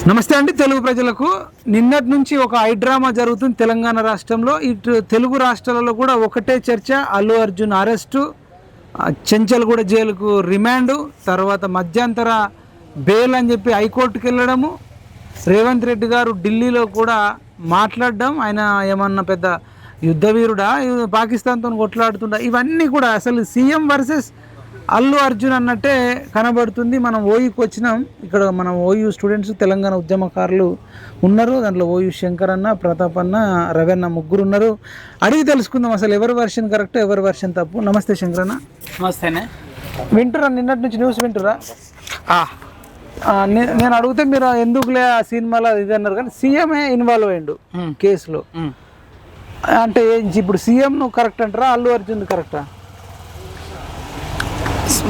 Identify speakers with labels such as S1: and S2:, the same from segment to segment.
S1: నమస్తే అండి తెలుగు ప్రజలకు. నిన్నటి నుంచి ఒక ఐ డ్రామా జరుగుతుంది తెలంగాణ రాష్ట్రంలో. ఇటు తెలుగు రాష్ట్రాలలో కూడా ఒకటే చర్చ. అల్లు అర్జున్ అరెస్టు, చెంచల్గూడ జైలుకు రిమాండు, తర్వాత మధ్యంతర బెయిల్ అని చెప్పి హైకోర్టుకు వెళ్ళడము, రేవంత్ రెడ్డి గారు ఢిల్లీలో కూడా మాట్లాడడం, ఆయన ఏమన్నా పెద్ద యుద్ధవీరుడా పాకిస్తాన్తో కొట్లాడుతుండా, ఇవన్నీ కూడా అసలు సీఎం వర్సెస్ అల్లు అర్జున్ అన్నట్టే కనబడుతుంది. మనం ఓయూకి వచ్చినాం. ఇక్కడ మనం ఓయూ స్టూడెంట్స్, తెలంగాణ ఉద్యమకారులు ఉన్నారు. దాంట్లో ఓయూ శంకర్ అన్న, ప్రతాప్ అన్న, రవన్న ముగ్గురు ఉన్నారు. అడిగి తెలుసుకుందాం అసలు ఎవరి వర్షన్ కరెక్ట్, ఎవరి వర్షన్ తప్పు. నమస్తే శంకర్ అన్న.
S2: నమస్తేనే.
S1: వింటురా? నిన్నటి నుంచి న్యూస్ వింటురా? నేను అడిగితే మీరు ఎందుకులే ఆ సినిమాలో ఇది అన్నారు, కానీ సీఎంఏ ఇన్వాల్వ్ అయ్యిండు కేసులో. అంటే ఇప్పుడు సీఎం నువ్వు కరెక్ట్ అంటారా, అల్లు అర్జున్ కరెక్టా?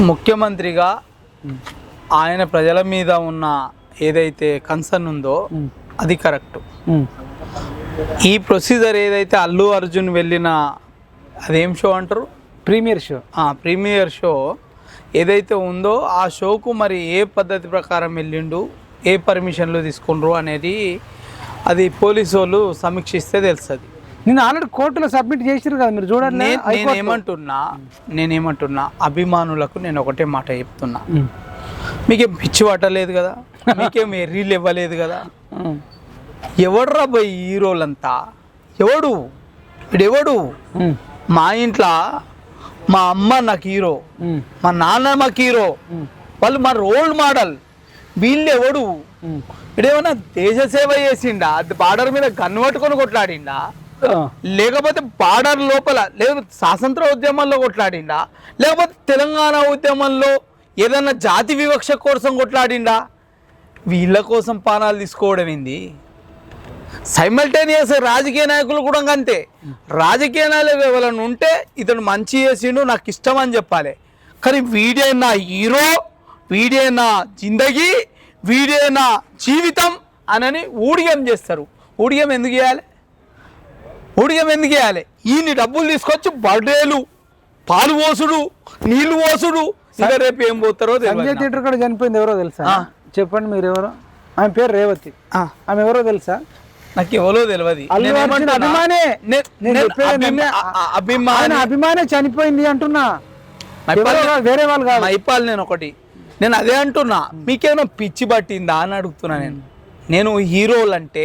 S2: ముఖ్యమంత్రిగా ఆయన ప్రజల మీద ఉన్న ఏదైతే కన్సర్న్ ఉందో అది కరెక్ట్. ఈ ప్రొసీజర్ ఏదైతే అల్లు అర్జున్ వెళ్ళిన అదేం షో అంటారు, ప్రీమియర్ షో ఏదైతే ఉందో ఆ షోకు మరి ఏ పద్ధతి ప్రకారం వెళ్ళిండు, ఏ పర్మిషన్లు తీసుకుండ్రు అనేది అది పోలీసు వాళ్ళు సమీక్షిస్తే తెలుస్తుంది.
S1: నేను ఆల్రెడీ కోర్టులో సబ్మిట్ చేసిరు కదా, మీరు చూడండి.
S2: నేనేమంటున్నా అభిమానులకు నేను ఒకటే మాట చెప్తున్నా, మీకేం పిచ్చి పట్టలేదు కదా, మీకేం ఎర్రీలు ఇవ్వలేదు కదా. ఎవడ్రా పోయి హీరోలంతా? ఎవడు మా ఇంట్లో మా అమ్మ నాకు హీరో, మా నాన్న మాకు హీరో, వాళ్ళు మా రోల్ మోడల్. వీళ్ళు ఎవడు? ఇడేమన్నా దేశ సేవ చేసిండా? బార్డర్ మీద గన్ను పట్టుకొని కొట్లాడిండా, లేకపోతే బార్డర్ లోపల, లేకపోతే స్వాతంత్ర ఉద్యమంలో కొట్లాడిండా, లేకపోతే తెలంగాణ ఉద్యమంలో ఏదన్నా జాతి వివక్ష కోసం కొట్లాడిండా? వీళ్ళ కోసం పానాలు తీసుకోవడం ఏంది? సైమల్టేనియస్ రాజకీయ నాయకులు కూడా అంతే. రాజకీయ నాయకులు ఎవరైనా ఉంటే ఇతను మంచి చేసిండు నాకు ఇష్టం అని చెప్పాలి, కానీ వీడే నా హీరో, వీడే నా జిందగీ, వీడే నా జీవితం అనని ఊడిగం చేస్తారు. ఊడిగం ఎందుకు చేయాలి? ఈయన్ని డబ్బులు తీసుకొచ్చి బర్త్డేలు, పాలు పోసుడు, నీళ్లు పోసుడు, ఇంకా రేపు ఏం పోతారో.
S1: సంజయ్ థియేటర్ కూడా చనిపోయింది, ఎవరో తెలుసా? చెప్పండి మీరు ఎవరో. ఆమె పేరు రేవతి. ఆమె ఎవరో తెలుసా?
S2: నాకు ఎవరో తెలియదు.
S1: అభిమానే చనిపోయింది అంటున్నా, వేరే వాళ్ళు కాదు.
S2: అయిపోవాలి. నేను అదే అంటున్నా, మీకేమైనా పిచ్చి పట్టిందా అని అడుగుతున్నా. నేను హీరోలంటే,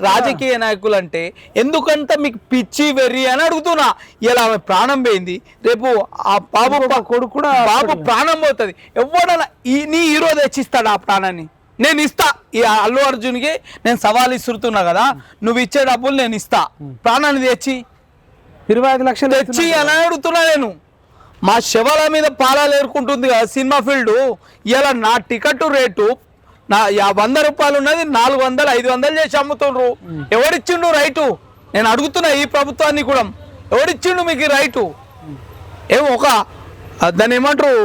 S2: రాజకీయ నాయకులంటే ఎందుకంటే మీకు పిచ్చి వెర్రి అని అడుగుతున్నా. ఇలా ఆమె ప్రాణం పోయింది, రేపు ఆ బాబు కొడుకు కూడా బాబు ప్రాణం పోతుంది. ఎవడన్నా నీ హీరో తెచ్చిస్తాడు ఆ ప్రాణాన్ని? నేను ఇస్తా. ఈ అల్లు అర్జున్కి నేను సవాల్ ఇస్తున్నా కదా, నువ్వు ఇచ్చే డబ్బులు నేను ఇస్తా, ప్రాణాన్ని తెచ్చి
S1: 25 లక్షలు
S2: తెచ్చి అని అడుగుతున్నా. నేను మా శవాల మీద పాలాలు ఏరుకుంటుంది కదా సినిమా ఫీల్డ్. ఇలా నా టికెట్ రేటు నా 100 రూపాయలు ఉన్నది 400, 500 చేసి అమ్ముతుండ్రు. ఎవడిచ్చిండు రైటు? నేను అడుగుతున్నా ఈ ప్రభుత్వాన్ని కూడా, ఎవడిచ్చిండు మీకు రైటు? ఏమో ఒక దాన్ని ఏమంటారు,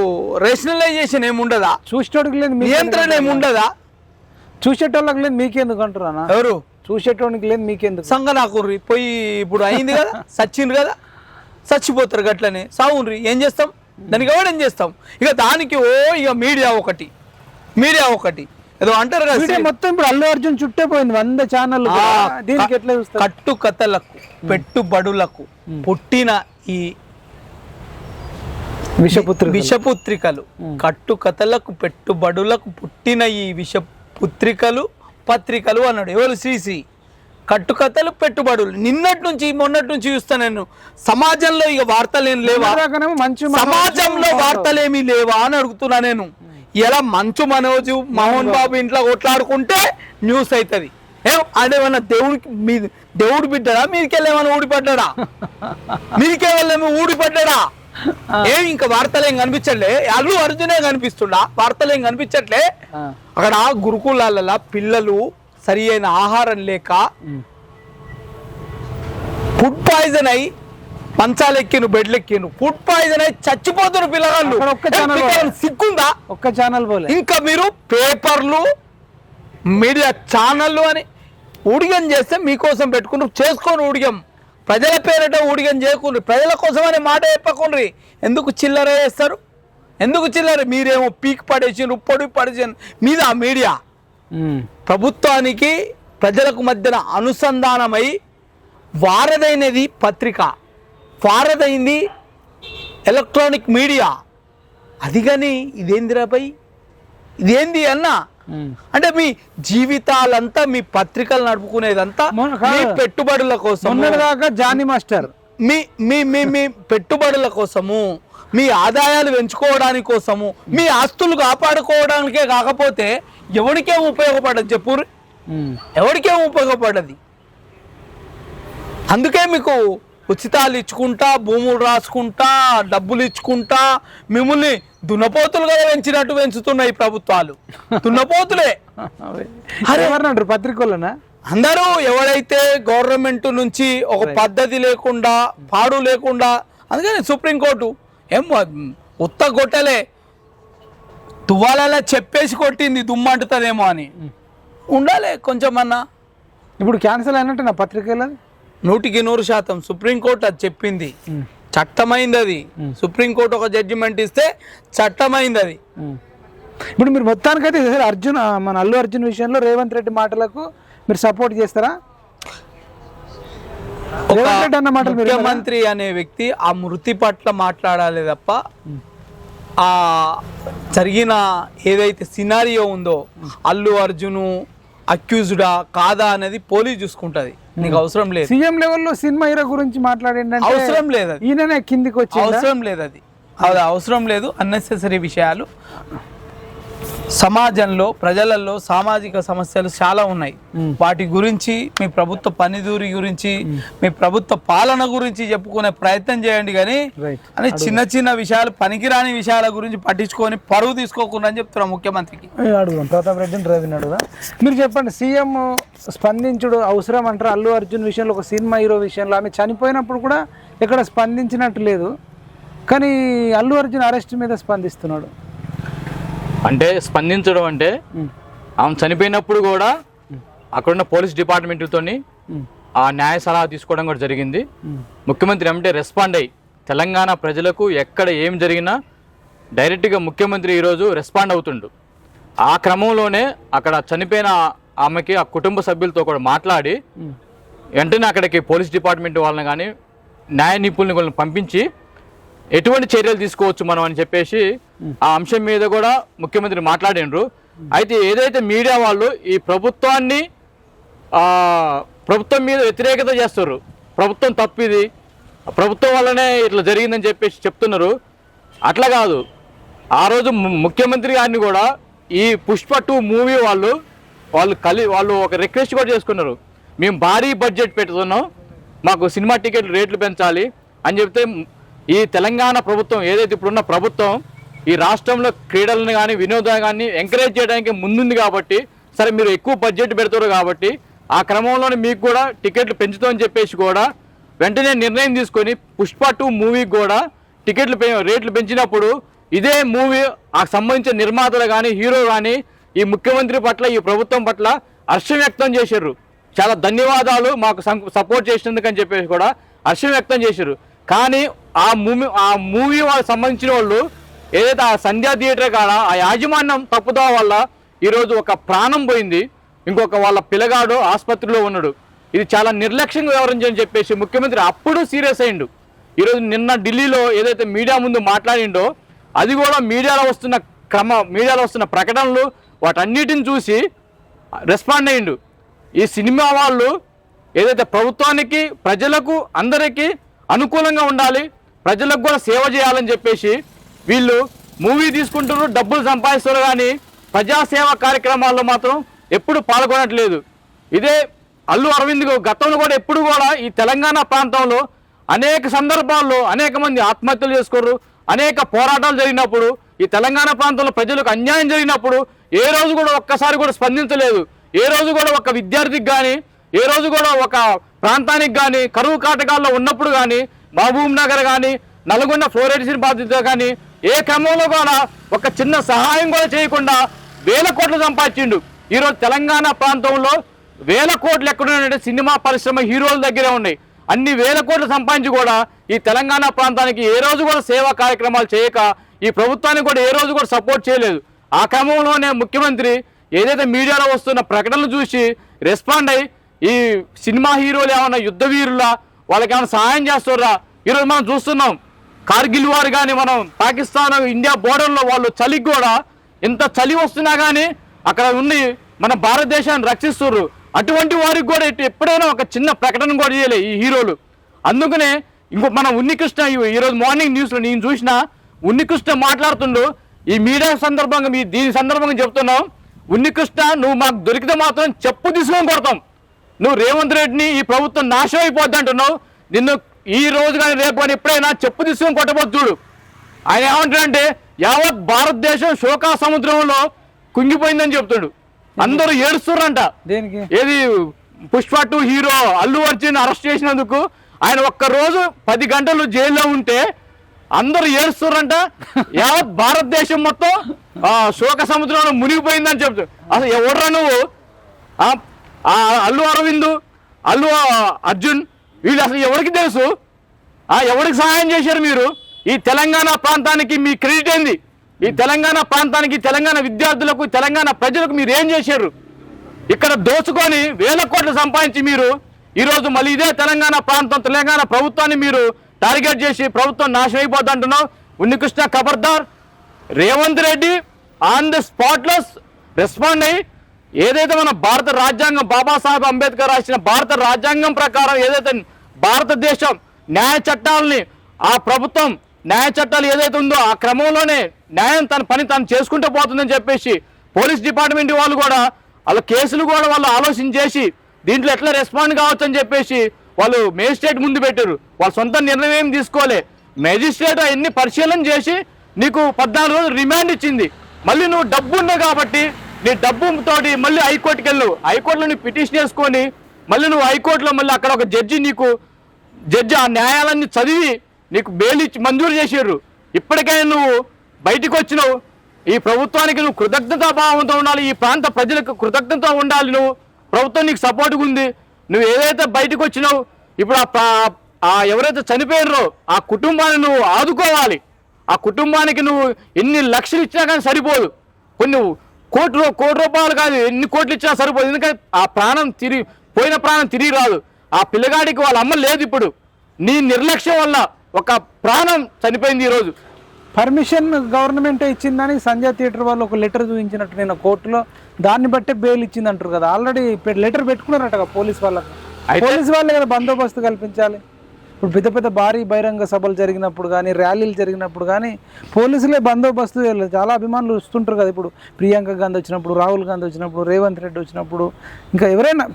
S2: రేషనలైజేషన్ ఏముండదా?
S1: చూసేటోడికి లేదు,
S2: నియంత్రణ ఏముండదా?
S1: చూసేటోళ్ళకి లేదు, మీకెందుకు అంటారా?
S2: ఎవరు
S1: చూసేటోనికి లేదు, మీకెందుకు?
S2: సంగ నాకు పోయి ఇప్పుడు అయింది కదా, చచ్చిండ్రు కదా, చచ్చిపోతారు గట్లనే, సావుండ్రి. ఏం చేస్తాం దానికి? ఎవడేం చేస్తాం? ఇక దానికి ఇక మీడియా ఒకటి ఏదో అంటారు కదా
S1: మొత్తం. ఇప్పుడు అల్లు అర్జున్ చుట్టే పోయింది 100 ఛానల్. దీనికి ఎట్లా చూస్తారు?
S2: కట్టుకథలకు, పెట్టుబడులకు పుట్టిన ఈ విషపుత్రికలు, కట్టుకథలకు పెట్టుబడులకు పుట్టిన ఈ విషపుత్రికలు పత్రికలు అన్నాడు ఎవరు? శ్రీశ్రీ. కట్టుకథలు, పెట్టుబడులు. మొన్నటి నుంచి చూస్తా నేను. సమాజంలో ఇక వార్తలేమి లేవా? సమాజంలో వార్తలేమి లేవా అని అడుగుతున్నా నేను. ఇలా మంచు మనోజు, మోహన్ బాబు ఇంట్లో కొట్లాడుకుంటే న్యూస్ అవుతుంది. ఏమన్నా దేవుడు బిడ్డడా? మీరికెళ్ళేమన్నా ఊడిపడ్డా? ఊడిపడ్డా? ఇంకా వార్తలేం కనిపించట్లే? అల్లు అర్జునే కనిపిస్తుండా? వార్తలేం కనిపించట్లే? అక్కడ గురుకులాల పిల్లలు సరి అయిన ఆహారం లేక ఫుడ్ పాయిజన్ అయి మంచాలెక్కిను, బెడ్లెక్కిను, ఫుడ్ పాయిజన్ అయి చచ్చిపోతున్న పిల్లగాళ్ళు. సిగ్గుందా?
S1: ఒక్క ఛానల్ పోలే.
S2: ఇంకా మీరు పేపర్లు, మీడియా ఛానళ్ళు అని ఊడిగం చేస్తే మీకోసం పెట్టుకుని చేసుకొని ఊడిగం, ప్రజల పేరిట ఊడిగం చేయకుండా ప్రజల కోసం అనే మాట చెప్పకుండ్రి. ఎందుకు చిల్లర చేస్తారు? మీరేమో పీక్ పడేసి పొడి పడేసి మీద మీడియా ప్రభుత్వానికి ప్రజలకు మధ్యన అనుసంధానమై వారదైనది పత్రిక, వారదైంది ఎలక్ట్రానిక్ మీడియా. అది కానీ ఇదేందిరాపై ఇదేంది అన్న అంటే మీ జీవితాలంతా మీ పత్రికలు నడుపుకునేదంతా మీ పెట్టుబడుల కోసం,
S1: జానీ మాస్టర్
S2: మీ మీ మీ మీ పెట్టుబడుల కోసము, మీ ఆదాయాలు పెంచుకోవడానికి కోసము, మీ ఆస్తులు కాపాడుకోవడానికే కాకపోతే ఎవరికేం ఉపయోగపడదు చెప్పు, ఎవరికేం ఉపయోగపడది. అందుకే మీకు ఉచితాలు ఇచ్చుకుంటా, భూములు రాసుకుంటా, డబ్బులు ఇచ్చుకుంటా మిమ్మల్ని దున్నపోతులుగా పెంచినట్టు పెంచుతున్నాయి ప్రభుత్వాలు. దున్నపోతులే
S1: ఎవరన్నారు పత్రికలనా
S2: అందరూ. ఎవరైతే గవర్నమెంట్ నుంచి ఒక పద్ధతి లేకుండా, పాడు లేకుండా, అందుకని సుప్రీంకోర్టు ఏం ఉత్త కొట్టలే, తువ్వాలలా చెప్పేసి కొట్టింది దుమ్మంటుతుందేమో అని. ఉండాలి కొంచెమన్నా.
S1: ఇప్పుడు క్యాన్సిల్ అయినట్టు నా పత్రికలు
S2: 100% సుప్రీంకోర్టు అది చెప్పింది, చట్టమైంది అది. సుప్రీంకోర్టు ఒక జడ్జిమెంట్ ఇస్తే చట్టమైంది అది.
S1: ఇప్పుడు మీరు మొత్తానికైతే అర్జున్, మన అల్లు అర్జున్ విషయంలో రేవంత్ రెడ్డి మాటలకు మీరు సపోర్ట్ చేస్తారా?
S2: ముఖ్యమంత్రి అనే వ్యక్తి ఆ మృతి పట్ల మాట్లాడాలి తప్ప ఆ జరిగిన ఏదైతే సినారియో ఉందో అల్లు అర్జును అక్యూజ్డా కాదా అనేది పోలీస్ చూసుకుంటది. నీకు అవసరం లేదు.
S1: సీఎం లెవెల్లో సినిమా హీరో గురించి మాట్లాడండి,
S2: అవసరం లేదు.
S1: ఈయననే కిందికి వచ్చి
S2: అవసరం లేదు, అది అవసరం లేదు. అన్నెసెసరీ విషయాలు. సమాజంలో ప్రజలలో సామాజిక సమస్యలు చాలా ఉన్నాయి. వాటి గురించి మీ ప్రభుత్వ పనిదూరి గురించి, మీ ప్రభుత్వ పాలన గురించి చెప్పుకునే ప్రయత్నం చేయండి. కానీ అని చిన్న చిన్న విషయాలు, పనికిరాని విషయాల గురించి పట్టించుకొని పరువు తీసుకోకుండా అని చెప్తున్నా ముఖ్యమంత్రికి.
S1: అడుగుదాం ప్రతాప్ రెడ్డిని, రవిని అడుగుదా. మీరు చెప్పండి, సీఎం స్పందించుడు అవసరం అంటారు? అల్లు అర్జున్ విషయంలో, ఒక సినిమా హీరో విషయంలో ఆమె చనిపోయినప్పుడు కూడా ఎక్కడ స్పందించినట్టు లేదు, కానీ అల్లు అర్జున్ అరెస్ట్ మీద స్పందిస్తున్నాడు.
S3: అంటే స్పందించడం అంటే ఆమె చనిపోయినప్పుడు కూడా అక్కడున్న పోలీస్ డిపార్ట్మెంట్తో ఆ న్యాయ సలహా తీసుకోవడం కూడా జరిగింది. ముఖ్యమంత్రి ఏమంటే రెస్పాండ్ అయ్యి తెలంగాణ ప్రజలకు ఎక్కడ ఏం జరిగినా డైరెక్ట్గా ముఖ్యమంత్రి ఈరోజు రెస్పాండ్ అవుతుండు. ఆ క్రమంలోనే అక్కడ చనిపోయిన ఆమెకి ఆ కుటుంబ సభ్యులతో కూడా మాట్లాడి వెంటనే అక్కడికి పోలీస్ డిపార్ట్మెంట్ వాళ్ళని కానీ న్యాయ నిపుణులను పంపించి ఎటువంటి చర్యలు తీసుకోవచ్చు మనం అని చెప్పేసి ఆ అంశం మీద కూడా ముఖ్యమంత్రి మాట్లాడినరు. అయితే ఏదైతే మీడియా వాళ్ళు ఈ ప్రభుత్వం మీద వ్యతిరేకత చేస్తారు, ప్రభుత్వం తప్పిది, ప్రభుత్వం వల్లనే ఇట్లా జరిగిందని చెప్పేసి చెప్తున్నారు. అట్లా కాదు. ఆ రోజు ముఖ్యమంత్రి గారిని కూడా ఈ పుష్ప 2 మూవీ వాళ్ళు ఒక రిక్వెస్ట్ కూడా చేసుకున్నారు. మేము భారీ బడ్జెట్ పెడుతున్నాం, మాకు సినిమా టికెట్లు రేట్లు పెంచాలి అని చెప్తే ఈ తెలంగాణ ప్రభుత్వం ఏదైతే ఇప్పుడున్న ప్రభుత్వం ఈ రాష్ట్రంలో క్రీడలను కానీ వినోదాన్ని కానీ ఎంకరేజ్ చేయడానికి ముందుంది కాబట్టి, సరే మీరు ఎక్కువ బడ్జెట్ పెడతారు కాబట్టి ఆ క్రమంలోనే మీకు కూడా టికెట్లు పెంచుతామని చెప్పేసి కూడా వెంటనే నిర్ణయం తీసుకొని పుష్ప 2 మూవీకి కూడా టికెట్లు రేట్లు పెంచినప్పుడు ఇదే మూవీ ఆ సంబంధించిన నిర్మాతలు కానీ హీరో కానీ ఈ ముఖ్యమంత్రి పట్ల, ఈ ప్రభుత్వం పట్ల హర్షం వ్యక్తం చేశారు. చాలా ధన్యవాదాలు మాకు సపోర్ట్ చేసినందుకు అని చెప్పేసి కూడా హర్షం వ్యక్తం చేశారు. కానీ ఆ మూవీ వాళ్ళకి సంబంధించిన వాళ్ళు ఏదైతే ఆ సంధ్యా థియేటర్ కాడ ఆ యాజమాన్యం తప్పుదా వల్ల ఈరోజు ఒక ప్రాణం పోయింది, ఇంకొక వాళ్ళ పిల్లగాడు ఆసుపత్రిలో ఉన్నాడు. ఇది చాలా నిర్లక్ష్యంగా వ్యవహరించని చెప్పేసి ముఖ్యమంత్రి అప్పుడు సీరియస్ అయ్యిండు. ఈరోజు నిన్న ఢిల్లీలో ఏదైతే మీడియా ముందు మాట్లాడిండో అది కూడా మీడియాలో వస్తున్న ప్రకటనలు వాటన్నిటిని చూసి రెస్పాండ్ అయ్యిండు. ఈ సినిమా వాళ్ళు ఏదైతే ప్రభుత్వానికి, ప్రజలకు, అందరికీ అనుకూలంగా ఉండాలి, ప్రజలకు కూడా సేవ చేయాలని చెప్పేసి వీళ్ళు మూవీ తీసుకుంటున్నారు, డబ్బులు సంపాదిస్తారు, కానీ ప్రజాసేవ కార్యక్రమాల్లో మాత్రం ఎప్పుడు పాల్గొనట్లేదు. ఇదే అల్లు అరవింద్ గతంలో కూడా ఎప్పుడు కూడా ఈ తెలంగాణ ప్రాంతంలో అనేక సందర్భాల్లో అనేక మంది ఆత్మహత్యలు చేసుకోరు, అనేక పోరాటాలు జరిగినప్పుడు ఈ తెలంగాణ ప్రాంతంలో ప్రజలకు అన్యాయం జరిగినప్పుడు ఏ రోజు కూడా ఒక్కసారి కూడా స్పందించలేదు. ఏ రోజు కూడా ఒక విద్యార్థికి కానీ, ఏ రోజు కూడా ఒక ప్రాంతానికి కానీ, కరువు కాటకాల్లో ఉన్నప్పుడు కానీ, మహబూబ్ నగర్ కానీ, నల్గొండ ఫ్లోరైడ్ బాధితులు కానీ ఏ క్రమంలో కూడా ఒక చిన్న సహాయం కూడా చేయకుండా వేల కోట్లు సంపాదించిండు. ఈరోజు తెలంగాణ ప్రాంతంలో వేల కోట్లు ఎక్కడున్నాయంటే సినిమా పరిశ్రమ హీరోల దగ్గరే ఉన్నాయి. అన్ని వేల కోట్లు సంపాదించి కూడా ఈ తెలంగాణ ప్రాంతానికి ఏ రోజు కూడా సేవా కార్యక్రమాలు చేయక ఈ ప్రభుత్వానికి కూడా ఏ రోజు కూడా సపోర్ట్ చేయలేదు. ఆ క్రమంలోనే ముఖ్యమంత్రి ఏదైతే మీడియాలో వస్తున్న ప్రకటనలు చూసి రెస్పాండ్ అయ్యి ఈ సినిమా హీరోలు ఏమన్నా యుద్ధ వీరులా, వాళ్ళకి ఏమైనా సహాయం చేస్తారా? ఈరోజు మనం చూస్తున్నాం కార్గిల్ వారు కానీ, మనం పాకిస్తాన్ ఇండియా బోర్డర్లో వాళ్ళు చలికి కూడా ఎంత చలి వస్తున్నా కానీ అక్కడ ఉండి మన భారతదేశాన్ని రక్షిస్తున్నారు. అటువంటి వారికి కూడా ఎప్పుడైనా ఒక చిన్న ప్రకటన కూడా చేయలే ఈ హీరోలు. అందుకనే మన ఉన్నికృష్ణ ఈరోజు మార్నింగ్ న్యూస్లో నేను చూసిన ఉన్నికృష్ణ మాట్లాడుతుండు. ఈ మీడియా సందర్భంగా దీని సందర్భంగా చెప్తున్నాం, ఉన్నికృష్ణ నువ్వు మాకు దొరికితే మాత్రం చెప్పు తీసుకొని కొడతాం. నువ్వు రేవంత్ రెడ్డిని ఈ ప్రభుత్వం నాశనం అయిపోద్ది అంటున్నావు. నిన్ను ఈ రోజు కానీ రేపు కానీ ఎప్పుడైనా చెప్పు తీసుకొని కొట్టబోద్దు చూడు. ఆయన ఏమంటాడంటే యావత్ భారతదేశం శోకా సముద్రంలో కుంగిపోయిందని చెప్తాడు. అందరూ ఏడుస్తున్నారంట.
S1: దేనికి?
S3: ఏది పుష్ప 2 హీరో అల్లు అర్జున్ అరెస్ట్ చేసినందుకు ఆయన ఒక్కరోజు 10 గంటలు జైల్లో ఉంటే అందరూ ఏడుస్తున్నారంట. యావత్ భారతదేశం మొత్తం శోక సముద్రంలో మునిగిపోయిందని చెప్తాడు. అసలు ఎవడ్రా నువ్వు? అల్లు అరవింద్, అల్లు అర్జున్ వీళ్ళు అసలు ఎవరికి తెలుసు? ఎవరికి సహాయం చేశారు మీరు? ఈ తెలంగాణ ప్రాంతానికి మీ క్రెడిట్ ఏంది? ఈ తెలంగాణ ప్రాంతానికి, తెలంగాణ విద్యార్థులకు, తెలంగాణ ప్రజలకు మీరు ఏం చేశారు? ఇక్కడ దోచుకొని వేల కోట్లు సంపాదించి మీరు ఈరోజు మళ్ళీ ఇదే తెలంగాణ ప్రాంతం, తెలంగాణ ప్రభుత్వాన్ని మీరు టార్గెట్ చేసి ప్రభుత్వం నాశనం అయిపోద్ది అంటున్నావు. ఉన్నికృష్ణ ఖబర్దార్. Revanth Reddy on the spotless respond అయ్యి ఏదైతే మన భారత రాజ్యాంగం, బాబాసాహెబ్ అంబేద్కర్ రాసిన భారత రాజ్యాంగం ప్రకారం ఏదైతే భారతదేశం న్యాయ చట్టాలని, ఆ ప్రభుత్వం న్యాయ చట్టాలు ఏదైతే ఉందో ఆ క్రమంలోనే న్యాయం తన పని తాను చేసుకుంటూ పోతుందని చెప్పేసి పోలీస్ డిపార్ట్మెంట్ వాళ్ళు కూడా వాళ్ళ కేసులు కూడా వాళ్ళు ఆలోచించేసి దీంట్లో ఎట్లా రెస్పాండ్ కావచ్చు అని చెప్పేసి వాళ్ళు మేజిస్ట్రేట్ ముందు పెట్టారు. వాళ్ళ సొంత నిర్ణయం ఏం తీసుకోలే. మేజిస్ట్రేట్ అవన్నీ పరిశీలన చేసి నీకు 14 రోజులు రిమాండ్ ఇచ్చింది. మళ్ళీ నువ్వు డబ్బు ఉన్నావు కాబట్టి నీ డబ్బుతోటి మళ్ళీ హైకోర్టుకి వెళ్ళు. హైకోర్టులో నీ పిటిషన్ వేసుకొని మళ్ళీ నువ్వు హైకోర్టులో మళ్ళీ అక్కడ ఒక జడ్జి ఆ న్యాయాలన్నీ చదివి నీకు బెయిల్ ఇచ్చి మంజూరు చేసారు. ఇప్పటికైనా నువ్వు బయటికి వచ్చినావు. ఈ ప్రభుత్వానికి నువ్వు కృతజ్ఞతాభావంతో ఉండాలి. ఈ ప్రాంత ప్రజలకు కృతజ్ఞత ఉండాలి. నువ్వు ప్రభుత్వం నీకు సపోర్ట్గా ఉంది. నువ్వు ఏదైతే బయటకు వచ్చినావు, ఇప్పుడు ఎవరైతే చనిపోయారో ఆ కుటుంబాన్ని నువ్వు ఆదుకోవాలి. ఆ కుటుంబానికి నువ్వు ఎన్ని లక్షలు ఇచ్చినా కానీ సరిపోదు. కొన్ని కోటి రూపాయలు కాదు, ఎన్ని కోట్లు ఇచ్చినా సరిపోదు. ఎందుకంటే ఆ పోయిన ప్రాణం తిరిగి రాదు. ఆ పిల్లగాడికి వాళ్ళ అమ్మ లేదు. ఇప్పుడు నీ నిర్లక్ష్యం వల్ల ఒక ప్రాణం చనిపోయింది. ఈరోజు
S1: పర్మిషన్ గవర్నమెంటే ఇచ్చిందని సంజయ్ థియేటర్ వాళ్ళు ఒక లెటర్ చూపించినట్టు నేను కోర్టులో, దాన్ని బట్టే బెయిల్ ఇచ్చింది అంటారు కదా. ఆల్రెడీ లెటర్ పెట్టుకున్నారట పోలీస్ వాళ్ళకి. పోలీస్ వాళ్ళే కదా బందోబస్తు కల్పించాలి. ఇప్పుడు పెద్ద పెద్ద భారీ బహిరంగ సభలు జరిగినప్పుడు కానీ, ర్యాలీలు జరిగినప్పుడు కానీ పోలీసులే బందోబస్తు. చాలా అభిమానులు వస్తుంటారు కదా. ఇప్పుడు ప్రియాంక గాంధీ వచ్చినప్పుడు, రాహుల్ గాంధీ వచ్చినప్పుడు, రేవంత్ రెడ్డి వచ్చినప్పుడు, ఇంకా ఎవరైనా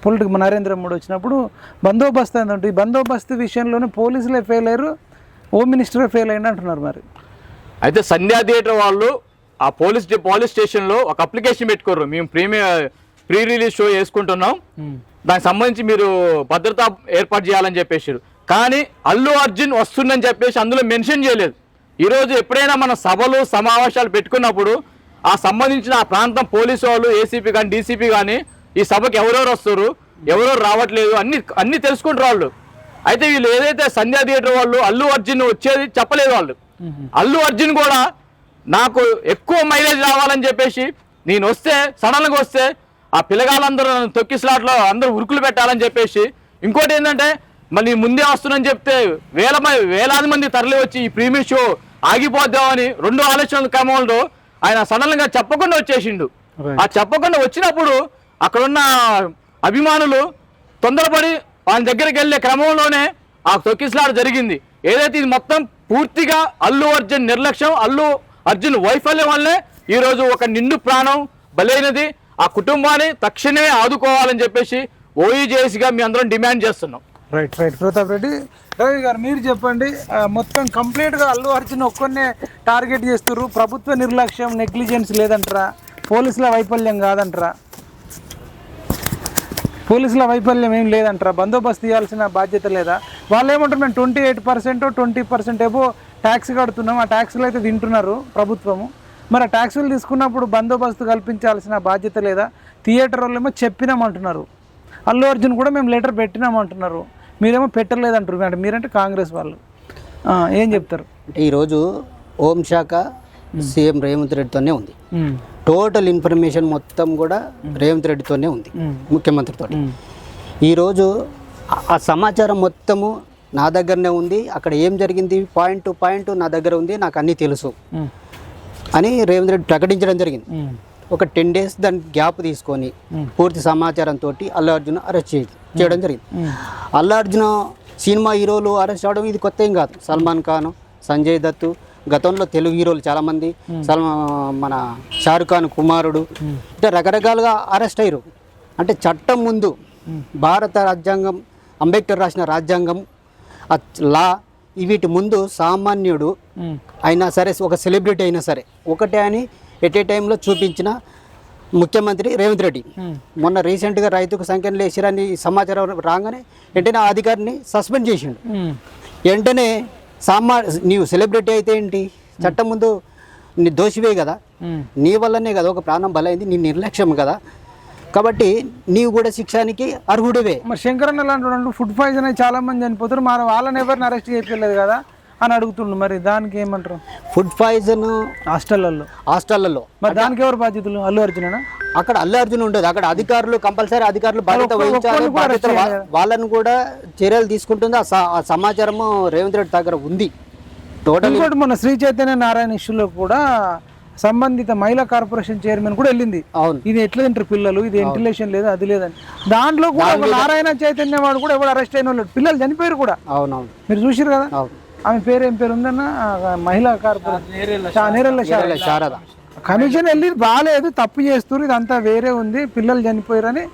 S1: నరేంద్ర మోడీ వచ్చినప్పుడు బందోబస్తు ఏంటంటే ఈ బందోబస్తు విషయంలోనే పోలీసులే ఫెయిల్ అయ్యారు, హోమ్ మినిస్టరే ఫెయిల్ అయ్యింది అంటున్నారు. మరి
S3: అయితే సంధ్యా థియేటర్ వాళ్ళు ఆ పోలీస్ స్టేషన్లో ఒక అప్లికేషన్ పెట్టుకోరు, మేము ప్రీ రిలీజ్ షో వేసుకుంటున్నాం, దానికి సంబంధించి మీరు భద్రత ఏర్పాటు చేయాలని చెప్పేసారు. కానీ అల్లు అర్జున్ వస్తుందని చెప్పేసి అందులో మెన్షన్ చేయలేదు. ఈరోజు ఎప్పుడైనా మన సభలు సమావేశాలు పెట్టుకున్నప్పుడు ఆ సంబంధించిన ఆ ప్రాంతం పోలీసు వాళ్ళు, ఏసీపీ కానీ డీసీపీ కానీ ఈ సభకి ఎవరెవరు వస్తారు, ఎవరెవరు రావట్లేదు అన్ని తెలుసుకుంటారు వాళ్ళు. అయితే వీళ్ళు ఏదైతే సంధ్యా థియేటర్ వాళ్ళు అల్లు అర్జున్ వచ్చేది చెప్పలేదు. వాళ్ళు అల్లు అర్జున్ కూడా నాకు ఎక్కువ మైలేజ్ రావాలని చెప్పేసి నేను వస్తే సడన్గా వస్తే ఆ పిల్లగాళ్ళందరూ తొక్కి స్లాట్లో అందరూ ఉరుకులు పెట్టాలని చెప్పేసి, ఇంకోటి ఏంటంటే మళ్ళీ ముందే వస్తుందని చెప్తే వేలాది మంది తరలి వచ్చి ఈ ప్రీమియర్ షో ఆగిపోద్దామని 2 ఆలోచనల క్రమంలో ఆయన సడన్గా చెప్పకుండా వచ్చేసిండు. ఆ చెప్పకుండా వచ్చినప్పుడు అక్కడున్న అభిమానులు తొందరపడి వాళ్ళ దగ్గరికి వెళ్ళే క్రమంలోనే ఆ తొక్కిస్లాట జరిగింది. ఏదైతే ఇది మొత్తం పూర్తిగా అల్లు అర్జున్ నిర్లక్ష్యం, అల్లు అర్జున్ వైఫల్యం వల్లే ఈరోజు ఒక నిండు ప్రాణం బలైనది. ఆ కుటుంబాన్ని తక్షణమే ఆదుకోవాలని చెప్పేసి ఓఈజేసీగా మీ అందరం డిమాండ్ చేస్తున్నాం.
S1: రైట్ ప్రతాప్ రెడ్డి. రవి గారు మీరు చెప్పండి, మొత్తం కంప్లీట్గా అల్లు అర్జున్ ఒక్కనే టార్గెట్ చేస్తున్నారు. ప్రభుత్వ నిర్లక్ష్యం, నెగ్లిజెన్స్ లేదంటారా? పోలీసుల వైఫల్యం కాదంటారా? పోలీసుల వైఫల్యం ఏం లేదంటారా? బందోబస్తు ఇవ్వాల్సిన బాధ్యత లేదా? వాళ్ళు ఏమంటారు, మేము 28% 20% ఏవో ట్యాక్స్ కడుతున్నాం, ఆ ట్యాక్స్లు అయితే తింటున్నారు ప్రభుత్వము. మరి ఆ ట్యాక్సులు తీసుకున్నప్పుడు బందోబస్తు కల్పించాల్సిన బాధ్యత లేదా? థియేటర్ వాళ్ళు ఏమో చెప్పినామంటున్నారు, అల్లు అర్జున్ కూడా మేము లెటర్ పెట్టినామంటున్నారు, మీరేమో పెట్టలేదంటారు. అంటే మీరంటే కాంగ్రెస్ వాళ్ళు ఏం చెప్తారు?
S4: అంటే ఈరోజు హోంశాఖ సీఎం రేవంత్ రెడ్డితోనే ఉంది. టోటల్ ఇన్ఫర్మేషన్ మొత్తం కూడా రేవంత్ రెడ్డితోనే ఉంది, ముఖ్యమంత్రితో. ఈరోజు ఆ సమాచారం మొత్తము నా దగ్గరనే ఉంది, అక్కడ ఏం జరిగింది పాయింట్ టు పాయింట్ నా దగ్గర ఉంది, నాకు అన్నీ తెలుసు అని రేవంత్ రెడ్డి ప్రకటించడం జరిగింది. ఒక 10 days దాని గ్యాప్ తీసుకొని పూర్తి సమాచారంతో అల్లు అర్జున్ అరెస్ట్ చేయడం జరిగింది. అల్లు అర్జున్ సినిమా హీరోలు అరెస్ట్ అవడం ఇది కొత్త ఏం కాదు. సల్మాన్ ఖాన్, సంజయ్ దత్, గతంలో తెలుగు హీరోలు చాలామంది, మన షారుఖ్ ఖాన్ కుమారుడు, ఇట్లా రకరకాలుగా అరెస్ట్ అయ్యారు. అంటే చట్టం ముందు భారత రాజ్యాంగం, అంబేద్కర్ రాసిన రాజ్యాంగం, లా, వీటి ముందు సామాన్యుడు అయినా సరే, ఒక సెలబ్రిటీ అయినా సరే ఒకటే అని ఎట్ ఏ టైంలో చూపించిన ముఖ్యమంత్రి రేవంత్ రెడ్డి. మొన్న రీసెంట్గా రైతుకు సంఖ్యను లేచిరని సమాచారం రాగానే వెంటనే ఆ అధికారిని సస్పెండ్ చేసిండు. వెంటనే నీవు సెలబ్రిటీ అయితే ఏంటి, చట్టం ముందు నీ దోషివే కదా, నీ వల్లనే కదా ఒక ప్రాణం బలైంది, నీ నిర్లక్ష్యం కదా, కాబట్టి నీవు కూడా శిక్షానికి అర్హుడివే.
S1: మరి శంకరన్న లాంటి ఫుడ్ పాయిజన్ అయి చాలా మంది చనిపోతారు, మరి వాళ్ళని ఎవరిని అరెస్ట్ చేయలేదు కదా అని అడుగుతుండు. మరి దానికి ఏమంటారు?
S4: ఫుడ్ పాయిజన్ హాస్టళ్లలో
S1: మరి దానికి ఎవరు బాధ్యతలు? అల్లు అర్జునేనా?
S4: అక్కడ అల్లు అర్జున్ ఉండదు, అక్కడ అధికారులు కంపల్సరీ అధికారులు బాధ్యత వహించాలి, వాళ్ళను కూడా చర్యలు తీసుకుంటుంది. ఆ సమాచారము రేవంత్ రెడ్డి దగ్గర ఉంది. టోటల్
S1: మొన్న శ్రీ చైతన్య నారాయణ ఇష్యూలో కూడా సంబంధిత మహిళా కార్పొరేషన్ చైర్మన్ కూడా వెళ్ళింది.
S4: అవును,
S1: ఇది ఎట్లా తింటారు పిల్లలు, ఇది వెంటిలేషన్ లేదు, అది లేదని. దాంట్లో కూడా ఒక నారాయణ చైతన్య వాడు కూడా ఎవరు అరెస్ట్ అయిన వాళ్ళు పిల్లలు చనిపోయారు కూడా.
S4: అవునవును,
S1: మీరు చూసారు కదా. ఆమె పేరు ఏం పేరు ఉందన్న, మహిళా కార్పొరేషన్ నేరెళ్ళ శారద. కమిషన్ వెళ్ళి బాగాలేదు, తప్పు చేస్తారు, ఇదంతా వేరే ఉంది, పిల్లలు చనిపోయారని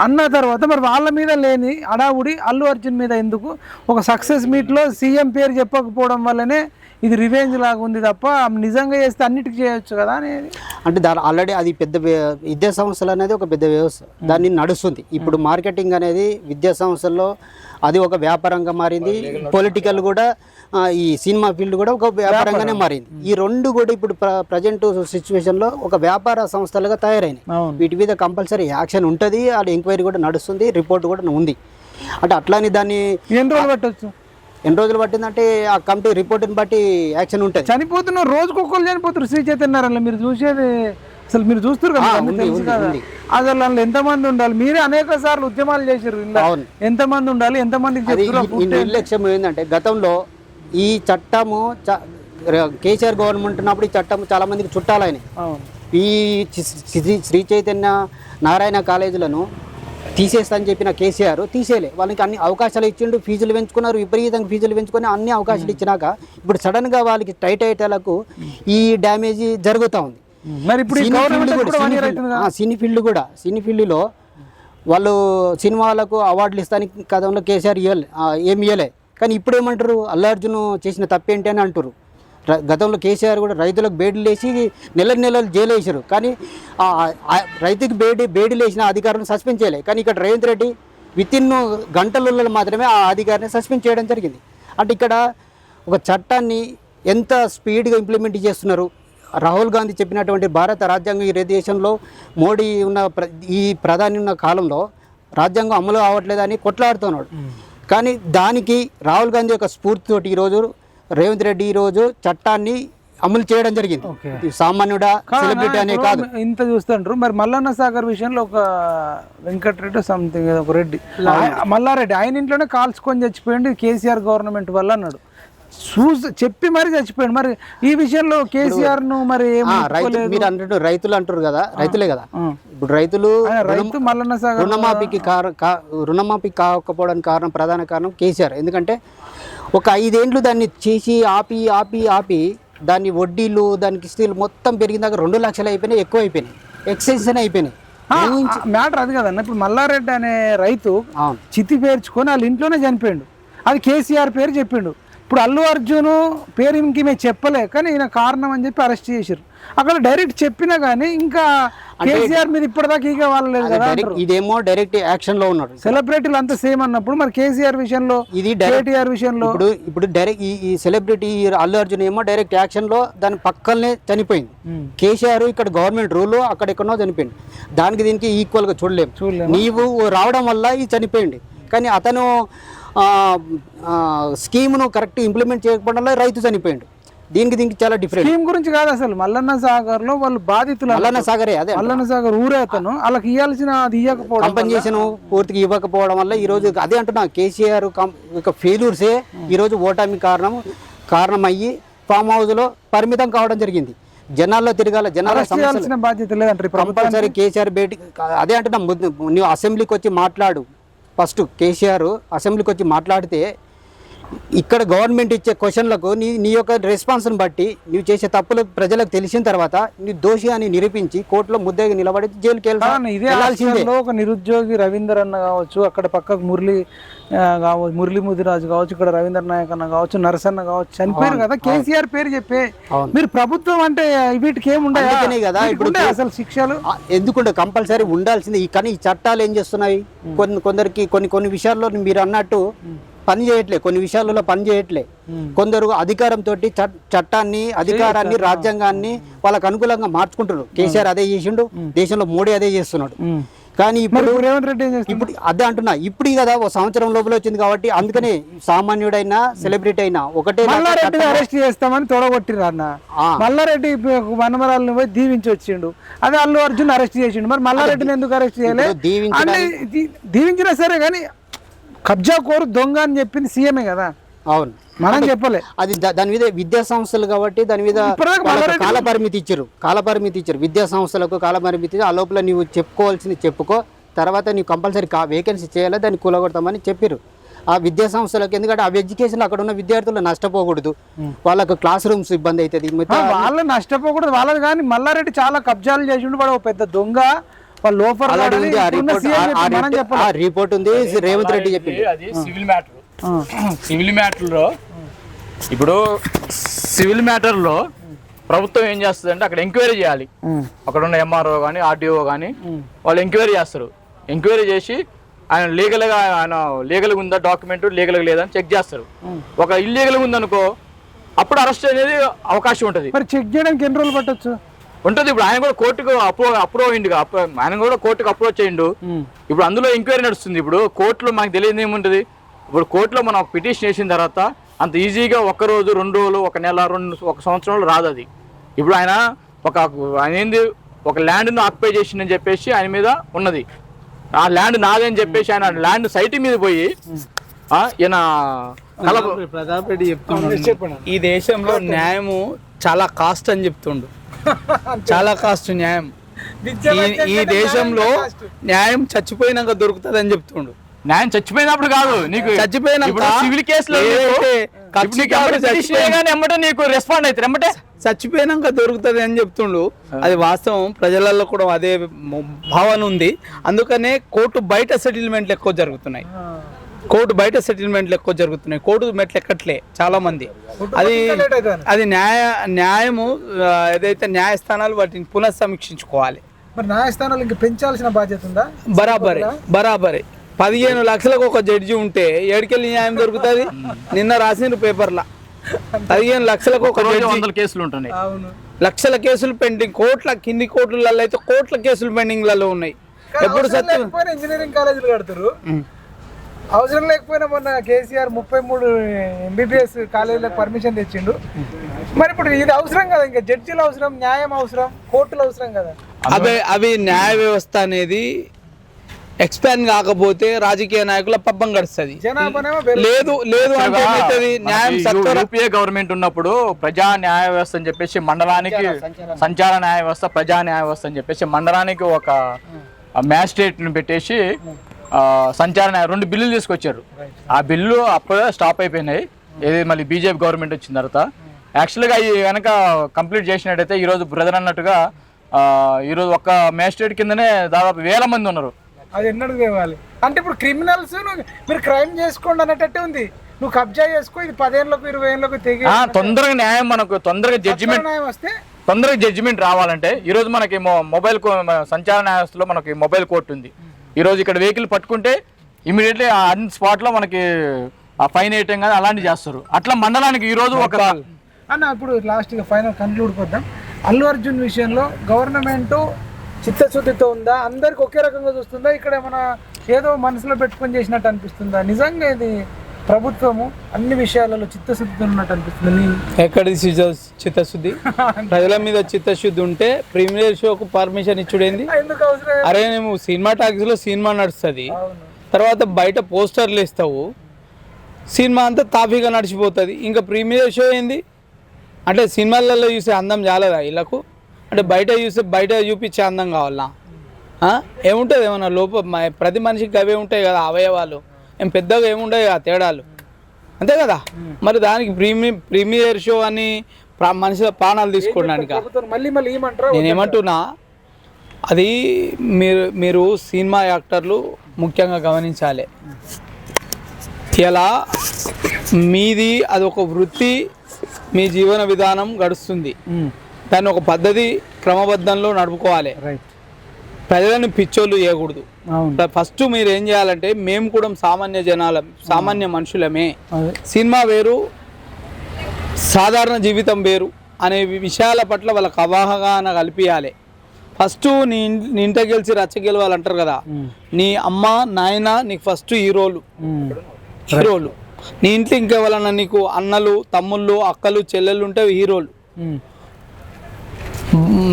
S1: అన్న తర్వాత మరి వాళ్ళ మీద లేని అడావుడి అల్లు అర్జున్ మీద ఎందుకు? ఒక సక్సెస్ మీట్లో సీఎం పేరు చెప్పకపోవడం వల్లనే ఇది రివెంజ్ లాగా ఉంది తప్ప నిజంగా చేస్తే అన్నిటికీ చేయొచ్చు కదా అనేది.
S4: అంటే దాని ఆల్రెడీ అది పెద్ద విద్యా సంస్థలు అనేది ఒక పెద్ద వ్యవస్థ, దాన్ని నడుస్తుంది. ఇప్పుడు మార్కెటింగ్ అనేది విద్యా సంస్థల్లో అది ఒక వ్యాపారంగా మారింది. పొలిటికల్ కూడా, ఈ సినిమా ఫీల్డ్ కూడా ఒక వ్యాపారంగానే మారింది. ఈ రెండు కూడా ఇప్పుడు ప్రజెంట్ సిచ్యువేషన్లో ఒక వ్యాపార సంస్థలుగా తయారైనాయి. వీటి మీద కంపల్సరీ యాక్షన్ ఉంటుంది, అది ఎంక్వైరీ కూడా నడుస్తుంది, రిపోర్ట్ కూడా ఉంది. అంటే అట్లానే దాన్ని
S1: ఎన్ని రోజులు పట్టవచ్చు?
S4: ఎన్ని రోజులు పట్టిందంటే ఆ కమిటీ రిపోర్ట్ని బట్టి యాక్షన్ ఉంటుంది.
S1: చనిపోతున్నారు, రోజుకు ఒక్కరు చనిపోతారు శ్రీ చైతన్యారాయణ. మీరు చూసేది అసలు మీరు చూస్తారు కదా, అసలు అందులో ఎంతమంది ఉండాలి? మీరే అనేక సార్లు ఉద్యమాలు చేశారు, ఎంతమంది ఉండాలి, ఎంతమందికి
S4: నిర్లక్ష్యం ఏంటంటే గతంలో ఈ చట్టము కేసీఆర్ గవర్నమెంట్ ఉన్నప్పుడు ఈ చట్టం చాలా మందికి చుట్టాలని ఈ శ్రీ చైతన్య నారాయణ కాలేజీలను తీసేస్తా అని చెప్పిన కేసీఆర్ తీసేలే. వాళ్ళకి అన్ని అవకాశాలు ఇచ్చిండు, ఫీజులు పెంచుకున్నారు, విపరీతంగా ఫీజులు పెంచుకొని అన్ని అవకాశాలు ఇచ్చినాక ఇప్పుడు సడన్గా వాళ్ళకి టైట్ అయ్యేటలకు ఈ డ్యామేజ్ జరుగుతూ ఉంది.
S1: మరి ఇప్పుడు
S4: సినీ ఫీల్డ్లో వాళ్ళు సినిమాలకు అవార్డులు ఇస్తానికి కథంలో కేసీఆర్ ఏమి ఇవ్వలే. కానీ ఇప్పుడు ఏమంటారు, అల్లు అర్జున్ చేసిన తప్పేంటి అని అంటారు. గతంలో కేసీఆర్ కూడా రైతులకు బేడీలు వేసి నెలలు జైలు వేసారు, కానీ రైతుకి బేడీలు వేసిన అధికారులను సస్పెండ్ చేయలేదు. కానీ ఇక్కడ రేవంత్ రెడ్డి వితిన్ గంటలలో మాత్రమే ఆ అధికారిని సస్పెండ్ చేయడం జరిగింది. అంటే ఇక్కడ ఒక చట్టాన్ని ఎంత స్పీడ్గా ఇంప్లిమెంట్ చేస్తున్నారు. రాహుల్ గాంధీ చెప్పినటువంటి భారత రాజ్యాంగం ఈ దేశంలో మోడీ ఉన్న ఈ ప్రధాని ఉన్న కాలంలో రాజ్యాంగం అమలు అవ్వట్లేదని కొట్లాడుతున్నాడు. కానీ దానికి రాహుల్ గాంధీ యొక్క స్ఫూర్తితోటి ఈరోజు రేవంత్ రెడ్డి ఈరోజు చట్టాన్ని అమలు చేయడం జరిగింది. సామాన్యుడా సెలబ్రిటీ అనే కాదు,
S1: ఇంత చూస్తుంటారు. మరి మల్లన్న సాగర్ విషయంలో ఒక వెంకటరెడ్డి సంథింగ్ ఒక రెడ్డి మల్లారెడ్డి ఆయన ఇంట్లోనే కాల్చుకొని చచ్చిపోయింది కేసీఆర్ గవర్నమెంట్ వల్ల అన్నాడు. చెప్పి మరి చచ్చిపోయాడు. మరి ఈ విషయంలో కేసీఆర్ ను మరి
S4: మీరు అన్నట్టు రైతులు అంటారు కదా, రైతులే కదా ఇప్పుడు రైతులు
S1: మల్లన్న సాగర్
S4: రుణమాఫీ కాకపోవడానికి ప్రధాన కారణం కేసీఆర్. ఎందుకంటే ఒక 5 ఏళ్ళు దాన్ని చేసి ఆపి దాన్ని వడ్డీలు, దాని కిస్తీలు మొత్తం పెరిగిన దాకా 2 లక్షలు అయిపోయినాయి, ఎక్కువ అయిపోయినాయి, ఎక్సెషన్ అయిపోయినాయి.
S1: మ్యాటర్ అది కదన్న. ఇప్పుడు మల్లారెడ్డి అనే రైతు చితి పేర్చుకొని వాళ్ళ ఇంట్లోనే చనిపోయిండు, అది కేసీఆర్ పేరు చెప్పిండు. ఇప్పుడు అల్లు అర్జున్ పేరు ఇంకేమే చెప్పలే, కానీ ఈయన కారణం అని చెప్పి అరెస్ట్ చేశారు. అక్కడ డైరెక్ట్ చెప్పినా కానీ ఇంకా కేసీఆర్ మీద ఇప్పటిదాకా ఇక వాళ్ళలేదు కదా.
S4: ఇదేమో డైరెక్ట్ యాక్షన్ లో ఉన్నాడు.
S1: సెలబ్రిటీలు అంతా సేమ్ అన్నప్పుడు మరి కేసీఆర్ విషయంలో, ఇది కేటీఆర్ విషయంలో
S4: ఇప్పుడు డైరెక్ట్ ఈ సెలబ్రిటీ అల్లు అర్జున్ ఏమో డైరెక్ట్ యాక్షన్ లో దాని పక్కనే చనిపోయింది. కేసీఆర్ ఇక్కడ గవర్నమెంట్ రూల్ అక్కడ ఎక్కడో చనిపోయింది. దానికి దీనికి ఈక్వల్ గా చూడలేము. నీవు రావడం వల్ల ఇది చనిపోయింది, కానీ అతను స్కీమ్ను కరెక్ట్ ఇంప్లిమెంట్ చేయకపోవడం వల్ల రైతు చనిపోయాడు. దీనికి చాలా డిఫరెంట్.
S1: స్కీమ్ గురించి కాదు అసలు. మల్లన్న సాగర్ లో వాళ్ళు బాధితులు,
S4: మల్లన్న సాగరే అదే
S1: మల్లన్న సాగర్ ఊరే అతను, వాళ్ళకి ఇవ్వాల్సిన అది ఇవ్వకపోవడం,
S4: కంపెన్సేషన్ పూర్తిగా ఇవ్వకపోవడం వల్ల ఈ రోజు అదే అంటున్నా, కేసీఆర్ ఫెయిల్యూర్సే ఈ రోజు ఓటమి కారణమయ్యి ఫామ్ హౌస్ లో పరిమితం కావడం జరిగింది. జనాల్లో తిరగాల, జనాల
S1: చేయాల్సిన బాధ్యత లేదంటారు
S4: కంపల్సరీ. కేసీఆర్ భేటీ అదే అంటున్నా, నువ్వు అసెంబ్లీకి వచ్చి మాట్లాడు. ఫస్ట్ కేసీఆర్ అసెంబ్లీకి వచ్చి మాట్లాడితే ఇక్కడ గవర్నమెంట్ ఇచ్చే క్వశ్చన్లకు నీ యొక్క రెస్పాన్స్ని బట్టి నువ్వు చేసే తప్పులు ప్రజలకు తెలిసిన తర్వాత నీ దోషి అని నిరూపించి కోర్టులో ముద్దగా నిలబడి జైలుకి
S1: వెళ్ళాల్సిందే. ఒక నిరుద్యోగి రవీందర్ అన్న కావచ్చు, అక్కడ పక్కకు మురళీ ముదిరాజు కావచ్చు, ఇక్కడ రవీంద్ర నాయక్ అన్న కావచ్చు, నరసన్న కావచ్చు, చనిపోయారు కదా. కేసీఆర్ పేరు చెప్పే మీరు ప్రభుత్వం అంటే వీటికి ఏముండే
S4: కదా ఇప్పుడు
S1: అసలు శిక్షలు
S4: ఎందుకుంటే కంపల్సరీ ఉండాల్సిందే. కానీ ఈ చట్టాలు ఏం చేస్తున్నాయి, కొందరికి కొన్ని విషయాల్లో మీరు అన్నట్టు పని చేయట్లే, కొన్ని విషయాలలో పని చేయట్లే. కొందరు అధికారంతో చట్టాన్ని, అధికారాన్ని, రాజ్యాంగాన్ని వాళ్ళకు అనుకూలంగా మార్చుకుంటున్నారు. కేసీఆర్ అదే చేసిండు, దేశంలో మోడీ అదే చేస్తున్నాడు. కానీ ఇప్పుడు
S1: రేవంత్ రెడ్డి
S4: ఇప్పుడు అదే అంటున్నా, ఇప్పుడు కదా ఓ సంవత్సరం లోపల వచ్చింది కాబట్టి అందుకనే సామాన్యుడైనా సెలబ్రిటీ అయినా ఒకటే.
S1: మల్లారెడ్డి అరెస్ట్ చేస్తామని తొడగొట్టిరు అన్న. మల్లారెడ్డి వనమరాలను పోయి దీవించి వచ్చిండు, అదే అల్లు అర్జున్ అరెస్ట్ చేసిండు. మరి మల్లారెడ్డిని ఎందుకు అరెస్ట్ చేయలేదు? దీవించినా సరే కానీ కబ్జా కోరు దొంగ అని చెప్పింది సీఎంఏ కదా.
S4: అవును,
S1: మనం చెప్పలే.
S4: అది దాని మీద విద్యా సంస్థలు కాబట్టి దాని మీద కాలపరిమితి ఇచ్చారు. విద్యా సంస్థలకు కాలపరిమితి, ఆ లోపల నీవు చెప్పుకోవాల్సింది చెప్పుకో, తర్వాత నీవు కంపల్సరీ వేకెన్సీ చేయాలి, దాన్ని కూలగొడతామని చెప్పారు ఆ విద్యా సంస్థలకు. ఎందుకంటే ఆ ఎడ్యుకేషన్ అక్కడ ఉన్న విద్యార్థులు నష్టపోకూడదు, వాళ్ళకు క్లాస్ రూమ్స్ ఇబ్బంది అవుతుంది.
S1: వాళ్ళు నష్టపోకూడదు వాళ్ళది. కానీ మల్లారెడ్డి చాలా కబ్జాలు చేసిండు, వాడు పెద్ద దొంగ.
S4: రిపోర్ట్ ఉంది, రేవంత్ రెడ్డి చెప్పింది.
S3: అది సివిల్ మ్యాటర్లో ఇప్పుడు సివిల్ మ్యాటర్లో ప్రభుత్వం ఏం చేస్తుంది అంటే అక్కడ ఎంక్వైరీ చేయాలి. అక్కడ ఉన్న ఎంఆర్ఓ కానీ ఆర్టీఓ కానీ వాళ్ళు ఎంక్వైరీ చేస్తారు. ఎంక్వైరీ చేసి ఆయన లీగల్గా ఉందా డాక్యుమెంట్, లీగల్గా లేదని చెక్ చేస్తారు. ఒక ఇల్లీగల్గా ఉందనుకో అప్పుడు అరెస్ట్ అనేది అవకాశం ఉంటుంది.
S1: మరి చెక్ చేయడానికి ఎన్ని రోజులు పట్టొచ్చు
S3: ఉంటుంది. ఇప్పుడు ఆయన కూడా కోర్టుకు అప్రూవ్ అయ్యిండు, ఆయన కూడా కోర్టుకు అప్రోచ్ అయ్యిండు. ఇప్పుడు అందులో ఎంక్వైరీ నడుస్తుంది. ఇప్పుడు కోర్టులో మనకు తెలియదు ఏముంటుంది. ఇప్పుడు కోర్టులో మనం పిటిషన్ వేసిన తర్వాత అంత ఈజీగా 1 రోజు 2 రోజులు 1 నెల 1 సంవత్సరంలో రాదు అది. ఇప్పుడు ఆయన ఏంది ఒక ల్యాండ్ను ఆక్యుపై చేసిందని చెప్పేసి ఆయన మీద ఉన్నది. ఆ ల్యాండ్ నాదని చెప్పేసి ఆయన ల్యాండ్ సైట్ మీద పోయి ఈయన
S2: ప్రతాప్ రెడ్డి చెప్తున్నాడు ఈ దేశంలో న్యాయము చాలా కాస్ట్ అని చెప్తుండు. చాలా కాస్ట్ న్యాయం. ఈ దేశంలో న్యాయం చచ్చిపోయినాక దొరుకుతుంది అని చెప్తుండు.
S3: న్యాయం చచ్చిపోయినప్పుడు కాదు, నీకు
S2: చచ్చిపోయినాక
S3: సివిల్ కేసులో నీకు రెస్పాండ్ అవుతారు ఎమ్మటే
S2: చచ్చిపోయినాక దొరుకుతుంది అని చెప్తుండు. అది వాస్తవం, ప్రజలలో కూడా అదే భావన ఉంది. అందుకనే కోర్టు బయట సెటిల్మెంట్లు ఎక్కువ జరుగుతున్నాయి. కోర్టు మెట్లు ఎక్కట్లే చాలా మంది. అది న్యాయము ఏదైతే న్యాయస్థానాలు వాటిని పునఃసమీక్షించుకోవాలి.
S1: మరి న్యాయస్థానాలు ఇంకా పెంచాల్సిన బాధ్యత ఉందా?
S2: బరాబరే 15 లక్షలకు ఒక జడ్జి ఉంటే ఏడుకెళ్ళి న్యాయం దొరుకుతుంది. నిన్న రాసిన పేపర్లా 15 లక్షలకు ఒక
S3: కేసులు ఉంటున్నాయి,
S2: లక్షల కేసులు పెండింగ్. కింది కోర్టులలో అయితే కోట్ల కేసులు పెండింగ్లలో ఉన్నాయి. ఎప్పుడు సత్యం
S1: ఇంజనీరింగ్ కాలేజీలు కడతారు, అవసరం లేకపోయినా మొన్న కేసీఆర్ 33 MBBS కాలేజీలకు పర్మిషన్ తెచ్చిండు. మరి ఇప్పుడు ఇది అవసరం కదా, ఇంకా జడ్జీలు అవసరం, న్యాయం అవసరం, కోర్టులు అవసరం కదా.
S2: అవి న్యాయ వ్యవస్థ అనేది ఎక్స్పాండ్ కాకపోతే రాజకీయ నాయకుల పబ్బం గడుస్తుంది. లేదు అంటే న్యాయం
S3: యూపీఏ గవర్నమెంట్ ఉన్నప్పుడు ప్రజా న్యాయ వ్యవస్థ అని చెప్పేసి మండలానికి సంచార న్యాయ వ్యవస్థ, ప్రజా న్యాయ వ్యవస్థ అని చెప్పేసి మండలానికి ఒక మ్యాజిస్ట్రేట్ ని పెట్టేసి సంచార న్యాయ 2 బిల్లులు తీసుకొచ్చారు. ఆ బిల్లు అప్పుడే స్టాప్ అయిపోయినాయి. ఏది మళ్ళీ బీజేపీ గవర్నమెంట్ వచ్చిన తర్వాత. యాక్చువల్గా అవి కనుక కంప్లీట్ చేసినట్టయితే ఈరోజు బ్రదర్ అన్నట్టుగా ఈరోజు ఒక్క మ్యాజిస్ట్రేట్ కిందనే దాదాపు 1000 మంది ఉన్నారు.
S1: అది ఎన్నడూ తేవాలి అంటే ఇప్పుడు క్రిమినల్స్ మీరు క్రైమ్ చేసుకోండి అన్నట్టు ఉంది. నువ్వు కబ్జా చేసుకో, ఇది 10 ఏళ్ళకు 20 ఏళ్ళకు తెగి
S3: తొందరగా న్యాయం మనకు తొందరగా జడ్జిమెంట్ రావాలంటే ఈరోజు మనకి మొబైల్ సంచార న్యాయస్థలో మనకి మొబైల్ కోర్టు ఉంది. ఈరోజు ఇక్కడ వెహికల్ పట్టుకుంటే ఇమీడియట్లీ ఆన్ స్పాట్లో మనకి ఫైన్ వేయటం కానీ అలాంటివి చేస్తారు. అట్లా మండలానికి ఈరోజు ఒక
S1: అన్న ఇప్పుడు లాస్ట్గా ఫైనల్ కన్క్లూడ్ కొద్దాం. అల్లు అర్జున్ విషయంలో గవర్నమెంట్ చిత్తశుద్ధితో ఉందా? అందరికి ఒకే రకంగా చూస్తుందా? ఇక్కడ ఏమైనా ఏదో మనసులో పెట్టుకొని చేసినట్టు అనిపిస్తుందా? నిజంగా ఇది ప్రభుత్వము అన్ని విషయాలలో చిత్తశుద్ధి ఉన్నట్టు అనిపిస్తుంది.
S2: ఎక్కడిది చిత్తశుద్ధి? ప్రజల మీద చిత్తశుద్ధి ఉంటే ప్రీమియర్ షోకు పర్మిషన్ ఇచ్చుడేంది?
S1: ఎందుకు అవసరం?
S2: అరే నువ్వు సినిమా టాకీస్లో సినిమా నడుస్తుంది, తర్వాత బయట పోస్టర్లు వేస్తావు, సినిమా అంతా తాఫీగా నడిచిపోతుంది, ఇంకా ప్రీమియర్ షో ఏంది? అంటే సినిమాలలో చూసే అందం చాలదా వీళ్ళకు? అంటే బయట చూపించే అందం కావాలా? ఏముంటుంది ఏమన్నా ప్రతి మనిషికి అవే ఉంటాయి కదా అవయవాలు, ఏం పెద్దగా ఏముంటాయి కదా తేడాలు, అంతే కదా? మరి దానికి ప్రీమియర్ షో అని మనుషుల ప్రాణాలు తీసుకోవడానికి నేనేమంటున్నా, అది మీరు సినిమా యాక్టర్లు ముఖ్యంగా గమనించాలి. ఇలా మీది అది ఒక వృత్తి, మీ జీవన విధానం గడుస్తుంది, దాన్ని ఒక పద్ధతి క్రమబద్ధంలో నడుపుకోవాలి. ప్రజలను పిచ్చోళ్ళు చేయకూడదు. ఫస్ట్ మీరు ఏం చేయాలంటే, మేము కూడా సామాన్య మనుషులమే, సినిమా వేరు సాధారణ జీవితం వేరు అనే విషయాల పట్ల వాళ్ళకి అవగాహన కల్పించాలి. ఫస్ట్ నీ ఇంటికి గెలిచి రచ్చ గెలవాలంటారు కదా, నీ అమ్మ నాయన నీకు ఫస్ట్ హీరోలు. నీ ఇంట్లో ఇంకెవరన్నా నీకు అన్నలు తమ్ముళ్ళు అక్కలు చెల్లెళ్ళు ఉంటే హీరోలు.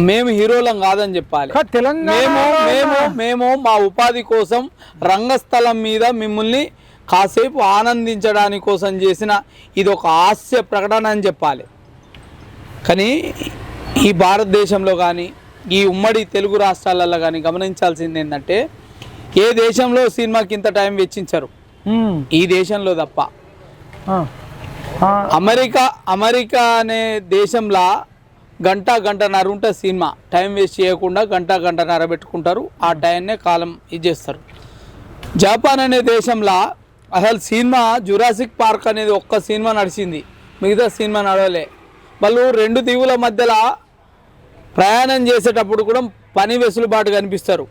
S2: మేము హీరోలం కాదని చెప్పాలి. మేము మా ఉపాధి కోసం రంగస్థలం మీద మిమ్మల్ని కాసేపు ఆనందించడానికి కోసం చేసిన ఇది ఒక హాస్య ప్రకటన అని చెప్పాలి. కానీ ఈ భారతదేశంలో కానీ ఈ ఉమ్మడి తెలుగు రాష్ట్రాలలో కానీ గమనించాల్సింది ఏంటంటే, ఏ దేశంలో సినిమాకి ఇంత టైం వెచ్చించరు, ఈ దేశంలో తప్ప. అమెరికా అనే దేశంలో గంటన్నర ఉంటుంది సినిమా, టైం వేస్ట్ చేయకుండా గంటన్నర పెట్టుకుంటారు, ఆ టైంనే కాలం ఇచ్చేస్తారు. జపాన్ అనే దేశంలో అసలు సినిమా జురాసిక్ పార్క్ అనేది ఒక్క సినిమా నడిచింది, మిగతా సినిమా నడవలే. వాళ్ళు 2 దీవుల మధ్యలో ప్రయాణం చేసేటప్పుడు కూడా పని వెసులుబాటు కల్పిస్తారు.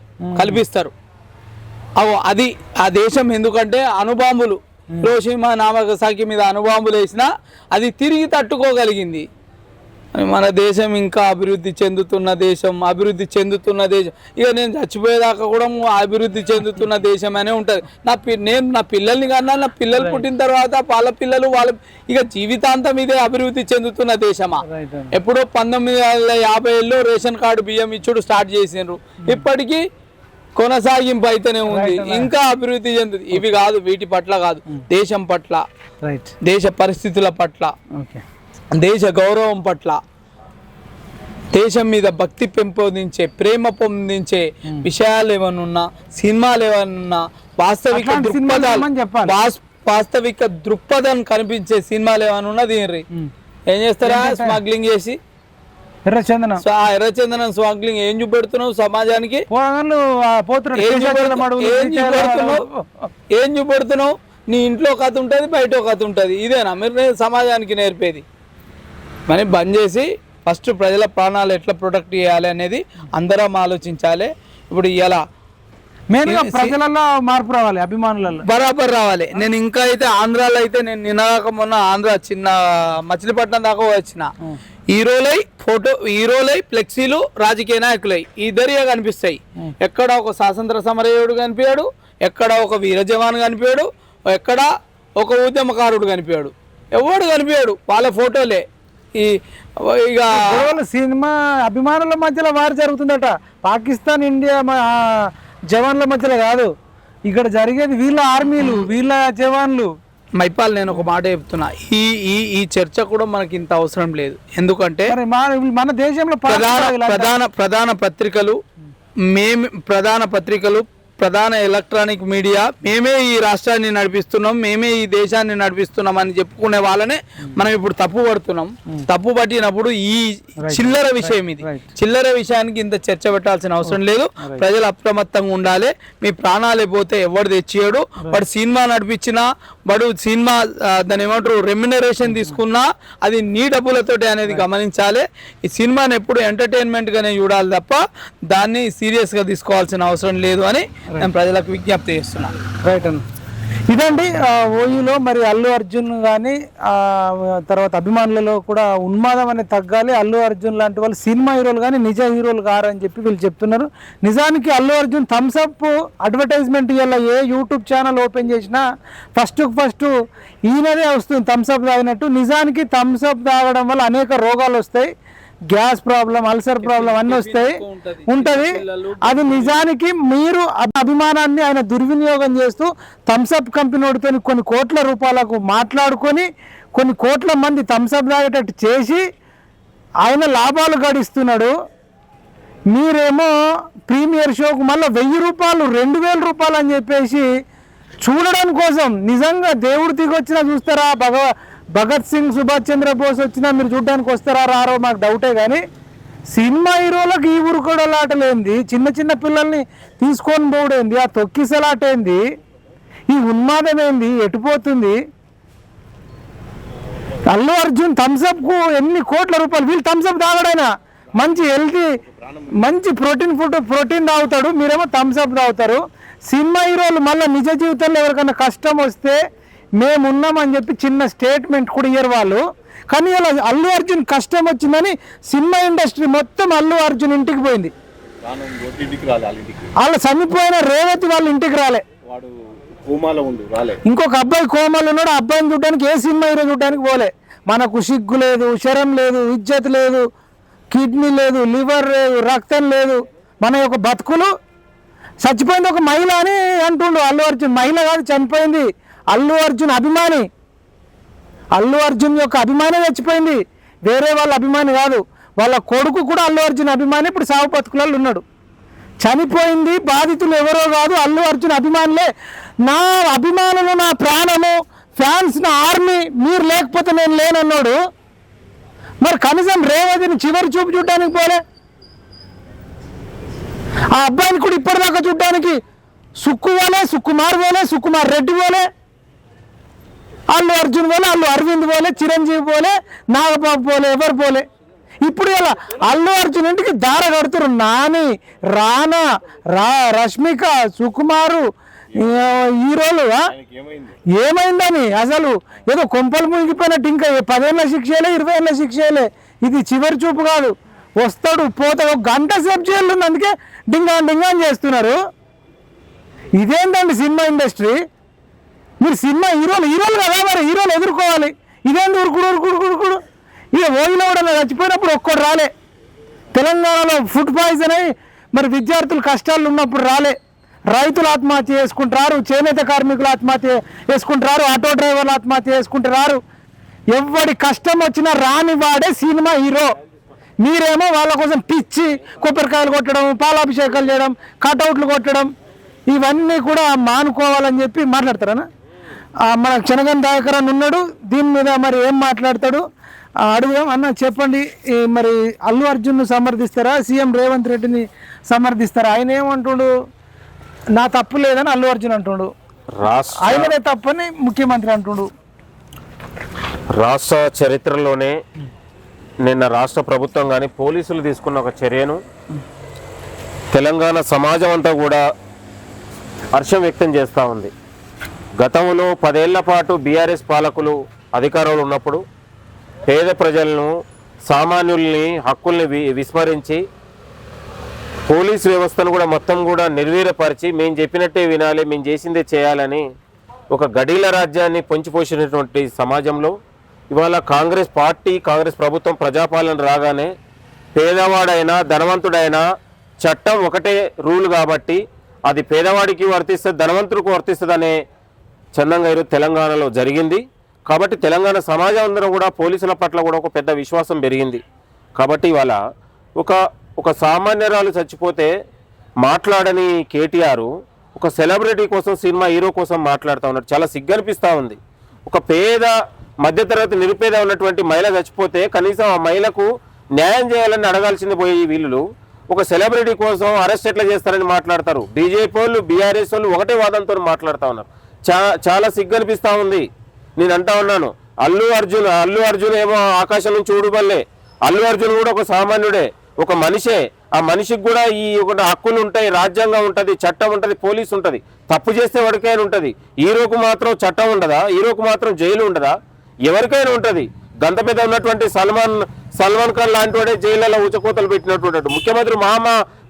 S2: అది ఆ దేశం ఎందుకంటే అణుబాంబులు హిరోషిమా నాగసాకి మీద అణుబాంబులు వేసినా అది తిరిగి తట్టుకోగలిగింది. మన దేశం ఇంకా అభివృద్ధి చెందుతున్న దేశం. ఇక నేను చచ్చిపోయేదాకా కూడా అభివృద్ధి చెందుతున్న దేశం అనే ఉంటుంది. నేను నా పిల్లల్ని కన్నా, నా పిల్లలు పుట్టిన తర్వాత వాళ్ళ పిల్లలు ఇక జీవితాంతం ఇదే అభివృద్ధి చెందుతున్న దేశమా? ఎప్పుడో 1950లో రేషన్ కార్డు బియ్యం ఇచ్చుడు స్టార్ట్ చేసిండ్రు, ఇప్పటికీ కొనసాగింపు అయితేనే ఉంది, ఇంకా అభివృద్ధి చెందుతుంది. ఇవి కాదు, వీటి పట్ల కాదు, దేశం పట్ల, దేశ పరిస్థితుల పట్ల, దేశ గౌరవం పట్ల, దేశం మీద భక్తి పెంపొందించే ప్రేమ పొందించే విషయాలు ఏమన్నా, సినిమాలు ఏమన్నా, వాస్తవిక దృక్పథం కనిపించే సినిమాలు ఏమన్నా ఉన్నది ఏం చేస్తారా? స్మగ్లింగ్ చేసి ఎర్రచందనం స్మగ్లింగ్ ఏం చూపెడుతున్నావు సమాజానికి? ఏం చూపెడుతున్నావు? నీ ఇంట్లో కథ ఉంటుంది, బయట కథ ఉంటుంది. ఇదేనా మీరు సమాజానికి నేర్పేది? మరి బంద్ చేసి ఫస్ట్ ప్రజల ప్రాణాలు ఎట్లా ప్రొటెక్ట్ చేయాలి అనేది అందరం ఆలోచించాలి. ఇప్పుడు ఇలా
S1: ప్రజలలో మార్పు రావాలి, అభిమానులలో
S2: బరాబర్ రావాలి. నేను ఇంకా అయితే ఆంధ్రాలో అయితే నేను నిన్నగాక మొన్న ఆంధ్ర చిన్న మచిలీపట్నం దాకా వచ్చిన, హీరోలై ఫ్లెక్సీలు రాజకీయ నాయకులై ఇద్దరిగా కనిపిస్తాయి. ఎక్కడ ఒక స్వాతంత్ర సమరయోధుడు కనిపించాడు, ఎక్కడ ఒక వీర జవాన్ కనిపించాడు, ఎక్కడ ఒక ఉద్యమకారుడు కనిపించాడు, ఎవడు కనిపించాడు? వాళ్ళ ఫోటోలే. ఇక
S1: సినిమా అభిమానుల మధ్యలో వారు జరుగుతుందట, పాకిస్తాన్ ఇండియా జవాన్ల మధ్యలో కాదు, ఇక్కడ జరిగేది వీళ్ళ ఆర్మీలు, వీళ్ళ జవాన్లు.
S2: మైపాల్, నేను ఒక మాట చెప్తున్నా, ఈ చర్చ కూడా మనకి ఇంత అవసరం లేదు. ఎందుకంటే
S1: మన దేశంలో
S2: ప్రధాన పత్రికలు ప్రధాన ఎలక్ట్రానిక్ మీడియా మేమే ఈ రాష్ట్రాన్ని నడిపిస్తున్నాం, మేమే ఈ దేశాన్ని నడిపిస్తున్నాం అని చెప్పుకునే వాళ్ళనే మనం ఇప్పుడు తప్పు పడుతున్నాం. తప్పు పట్టినప్పుడు ఈ చిల్లర విషయం, ఇది చిల్లర విషయానికి ఇంత చర్చ పెట్టాల్సిన అవసరం లేదు. ప్రజలు అప్రమత్తంగా ఉండాలి. మీ ప్రాణాలే పోతే ఎవరు తెచ్చేయడు. వాడు సినిమా నడిపించినా, వాడు సినిమా దాని ఏమంటారు రెమ్యునరేషన్ తీసుకున్నా అది నీ డబ్బులతోటి అనేది గమనించాలి. ఈ సినిమాని ఎప్పుడు ఎంటర్టైన్మెంట్గానే చూడాలి తప్ప దాన్ని సీరియస్గా తీసుకోవాల్సిన అవసరం లేదు అని నేను ప్రజలకు విజ్ఞప్తి చేస్తున్నాను.
S1: రైట్ అన్న. ఇదండి ఓయూలో మరి అల్లు అర్జున్ కానీ తర్వాత అభిమానులలో కూడా ఉన్మాదం అనేది తగ్గాలి. అల్లు అర్జున్ లాంటి వాళ్ళు సినిమా హీరోలు కానీ నిజ హీరోలు కారని చెప్పి వీళ్ళు చెప్తున్నారు. నిజానికి అల్లు అర్జున్ థమ్స్అప్ అడ్వర్టైజ్మెంట్ ఇవాళ ఏ యూట్యూబ్ ఛానల్ ఓపెన్ చేసినా ఫస్ట్ ఈయనదే వస్తుంది థమ్స్అప్ తాగినట్టు. నిజానికి థమ్స్అప్ తాగడం వల్ల అనేక రోగాలు వస్తాయి. గ్యాస్ ప్రాబ్లం, అల్సర్ ప్రాబ్లం అన్నీ వస్తాయి ఉంటుంది. అది నిజానికి మీరు అభిమానాన్ని ఆయన దుర్వినియోగం చేస్తూ థమ్స్అప్ కంపెనీ వాడితో కొన్ని కోట్ల రూపాయలకు మాట్లాడుకొని కొన్ని కోట్ల మంది థమ్స్అప్ తాగేటట్టు చేసి ఆయన లాభాలు గడిస్తున్నాడు. మీరేమో ప్రీమియర్ షోకు మళ్ళీ 1000 రూపాయలు 2000 రూపాయలు అని చెప్పేసి చూడడం కోసం నిజంగా దేవుడు దిగొచ్చినా చూస్తారా, భగత్ సింగ్, సుభాష్ చంద్రబోస్ వచ్చినా మీరు చూడడానికి వస్తారా రారో మాకు డౌటే. కానీ సినిమా హీరోలకు ఈ ఊరుకోడలాటలేంది, చిన్న పిల్లల్ని తీసుకొని పోవడేంది, ఆ తొక్కిసలాటేంది, ఈ ఉన్మాదం ఏంది, ఎటుపోతుంది? అల్లు అర్జున్ థమ్స్అప్కు ఎన్ని కోట్ల రూపాయలు. వీళ్ళు థమ్స్అప్ తాగడైనా మంచి హెల్తీ మంచి ప్రోటీన్ తాగుతాడు, మీరేమో థమ్స్అప్ తాగుతారు. సినిమా హీరోలు మళ్ళీ నిజ జీవితంలో ఎవరికైనా కష్టం వస్తే మేమున్నామని చెప్పి చిన్న స్టేట్మెంట్ కూడా ఇయ్యరు వాళ్ళు. కానీ ఇలా అల్లు అర్జున్ కష్టం వచ్చిందని సినిమా ఇండస్ట్రీ మొత్తం అల్లు అర్జున్ ఇంటికి పోయింది. వాళ్ళు చనిపోయిన రేవతి వాళ్ళ ఇంటికి రాలే. ఇంకొక అబ్బాయి కోమాలో ఉన్నాడు. అబ్బాయిని చూడడానికి ఏ సినిమా హీరో చూడడానికి పోలే. మనకు సిగ్గు లేదు, శరం లేదు, ఇజ్జత్ లేదు, కిడ్నీ లేదు, లివర్ లేదు, రక్తం లేదు. మన యొక్క బతుకులు చచ్చిపోయింది ఒక మహిళ అని అంటుండు అల్లు అర్జున్. మహిళ కాదు, చనిపోయింది. అల్లు అర్జున్ అభిమాని, అల్లు అర్జున్ యొక్క అభిమాని చచ్చిపోయింది, వేరే వాళ్ళ అభిమాని కాదు. వాళ్ళ కొడుకు కూడా అల్లు అర్జున్ అభిమాని, ఇప్పుడు సాగు బతుకులలో ఉన్నాడు. చనిపోయింది బాధితులు ఎవరో కాదు, అల్లు అర్జున్ అభిమానులే. నా అభిమానులు, నా ప్రాణము, ఫ్యాన్స్, నా ఆర్మీ, మీరు లేకపోతే నేను లేనన్నాడు. మరి కనీసం రేవతిని చివరి చూపు చూడడానికి పోలే. ఆ అబ్బాయిని కూడా ఇప్పటిదాకా చూడడానికి సుకుమార్ పోలే, సుకుమార్ రెడ్డి పోలే, అల్లు అర్జున్ పోలే, అల్లు అరవింద్ పోలే, చిరంజీవి పోలే, నాగబాబు పోలే, ఎవరు పోలే. ఇప్పుడు ఇలా అల్లు అర్జున్ ఇంటికి దార కడుతురు. నాని, రానా, రష్మిక, సుకుమారు హీరోలు. ఏమైందని అసలు ఏదో కొంపలు మునిగిపోయినట్టు. ఇంకా 10 ఏళ్ళ శిక్షలే, 20 ఏళ్ళ శిక్షలే. ఇది చివరి చూపు కాదు. వస్తాడు పోతాడు, 1 గంట సేపు చేయాలి. అందుకే డింగాన్ చేస్తున్నారు. ఇదేంటండి సినిమా ఇండస్ట్రీ? మీరు సినిమా హీరోలు కదా, మరి హీరోలు ఎదుర్కోవాలి. ఇదేంటి ఉరుకుడు. ఇక ఓయిలో కూడా చచ్చిపోయినప్పుడు ఒక్కడు రాలే. తెలంగాణలో ఫుడ్ పాయిజన్ అయ్యి మరి విద్యార్థులు కష్టాలు ఉన్నప్పుడు రాలే. రైతులు ఆత్మహత్య చేసుకుంటారు, చేనేత కార్మికులు ఆత్మహత్య చేసుకుంటారు, ఆటో డ్రైవర్లు ఆత్మహత్య చేసుకుంటారు. ఎవడి కష్టం వచ్చినా రాని వాడే సినిమా హీరో. మీరేమో వాళ్ళ కోసం పిచ్చి కొబ్బరికాయలు కొట్టడం, పాలాభిషేకాలు చేయడం, కటౌట్లు కొట్టడం, ఇవన్నీ కూడా మానుకోవాలని చెప్పి మాట్లాడతారనా? మన క్షణగన్ దయాకర్ అని ఉన్నాడు, దీని మీద మరి ఏం మాట్లాడతాడు అడుగుదాం. అన్న చెప్పండి, మరి అల్లు అర్జున్ను సమర్థిస్తారా, సీఎం రేవంత్ రెడ్డిని సమర్థిస్తారా? ఆయన ఏమంటుడు, నా తప్పు లేదని అల్లు అర్జున్ అంటుడు, ఆయననే తప్పని ముఖ్యమంత్రి అంటుడు.
S5: రాష్ట్ర చరిత్రలోనే నిన్న రాష్ట్ర ప్రభుత్వం కానీ పోలీసులు తీసుకున్న ఒక చర్యను తెలంగాణ సమాజం అంతా కూడా హర్షం వ్యక్తం చేస్తూ ఉంది. గతంలో 10 ఏళ్ల పాటు బీఆర్ఎస్ పాలకులు అధికారంలో ఉన్నప్పుడు పేద ప్రజలను, సామాన్యుల్ని, హక్కుల్ని విస్మరించి పోలీస్ వ్యవస్థను కూడా మొత్తం కూడా నిర్వీర్యపరిచి మేము చెప్పినట్టే వినాలి, మేము చేసిందే చేయాలని ఒక గడీల రాజ్యాన్ని పొంచిపోసినటువంటి సమాజంలో ఇవాళ కాంగ్రెస్ పార్టీ, కాంగ్రెస్ ప్రభుత్వం ప్రజాపాలన రాగానే పేదవాడైనా ధనవంతుడైనా చట్టం ఒకటే రూల్ కాబట్టి అది పేదవాడికి వర్తిస్తుంది, ధనవంతుడికి వర్తిస్తుంది అనే చందంగా ఈరోజు తెలంగాణలో జరిగింది. కాబట్టి తెలంగాణ సమాజం అందరం కూడా పోలీసుల పట్ల కూడా ఒక పెద్ద విశ్వాసం పెరిగింది. కాబట్టి ఇవాళ ఒక సామాన్యరాలు చచ్చిపోతే మాట్లాడని కేటీఆర్ ఒక సెలబ్రిటీ కోసం, సినిమా హీరో కోసం మాట్లాడుతూ ఉన్నారు. చాలా సిగ్గనిపిస్తూ ఉంది. ఒక పేద మధ్యతరగతి నిరుపేద ఉన్నటువంటి మహిళ చచ్చిపోతే కనీసం ఆ మహిళకు న్యాయం చేయాలని అడగాల్సింది పోయి వీళ్ళు ఒక సెలబ్రిటీ కోసం అరెస్ట్ ఎట్లా చేస్తారని మాట్లాడతారు. బీజేపీ వాళ్ళు, బీఆర్ఎస్ వాళ్ళు ఒకటే వాదంతో మాట్లాడుతూ ఉన్నారు. చాలా సిగ్గనిపిస్తూ ఉంది. నేను అంటా ఉన్నాను, అల్లు అర్జున్ ఏమో ఆకాశం నుంచి ఊడుబల్లే. అల్లు అర్జున్ కూడా ఒక సామాన్యుడే, ఒక మనిషే. ఆ మనిషికి కూడా ఈ ఒక హక్కులు ఉంటాయి, రాజ్యాంగం ఉంటుంది, చట్టం ఉంటుంది, పోలీసు ఉంటుంది. తప్పు చేస్తే ఎవరికైనా ఉంటుంది. హీరోకు మాత్రం చట్టం ఉండదా? హీరోకు మాత్రం జైలు ఉండదా? ఎవరికైనా ఉంటుంది. గంత పెద్ద ఉన్నటువంటి సల్మాన్ ఖాన్ లాంటి వాడే జైళ్ళలో ఉచకోతలు పెట్టినటువంటి ముఖ్యమంత్రి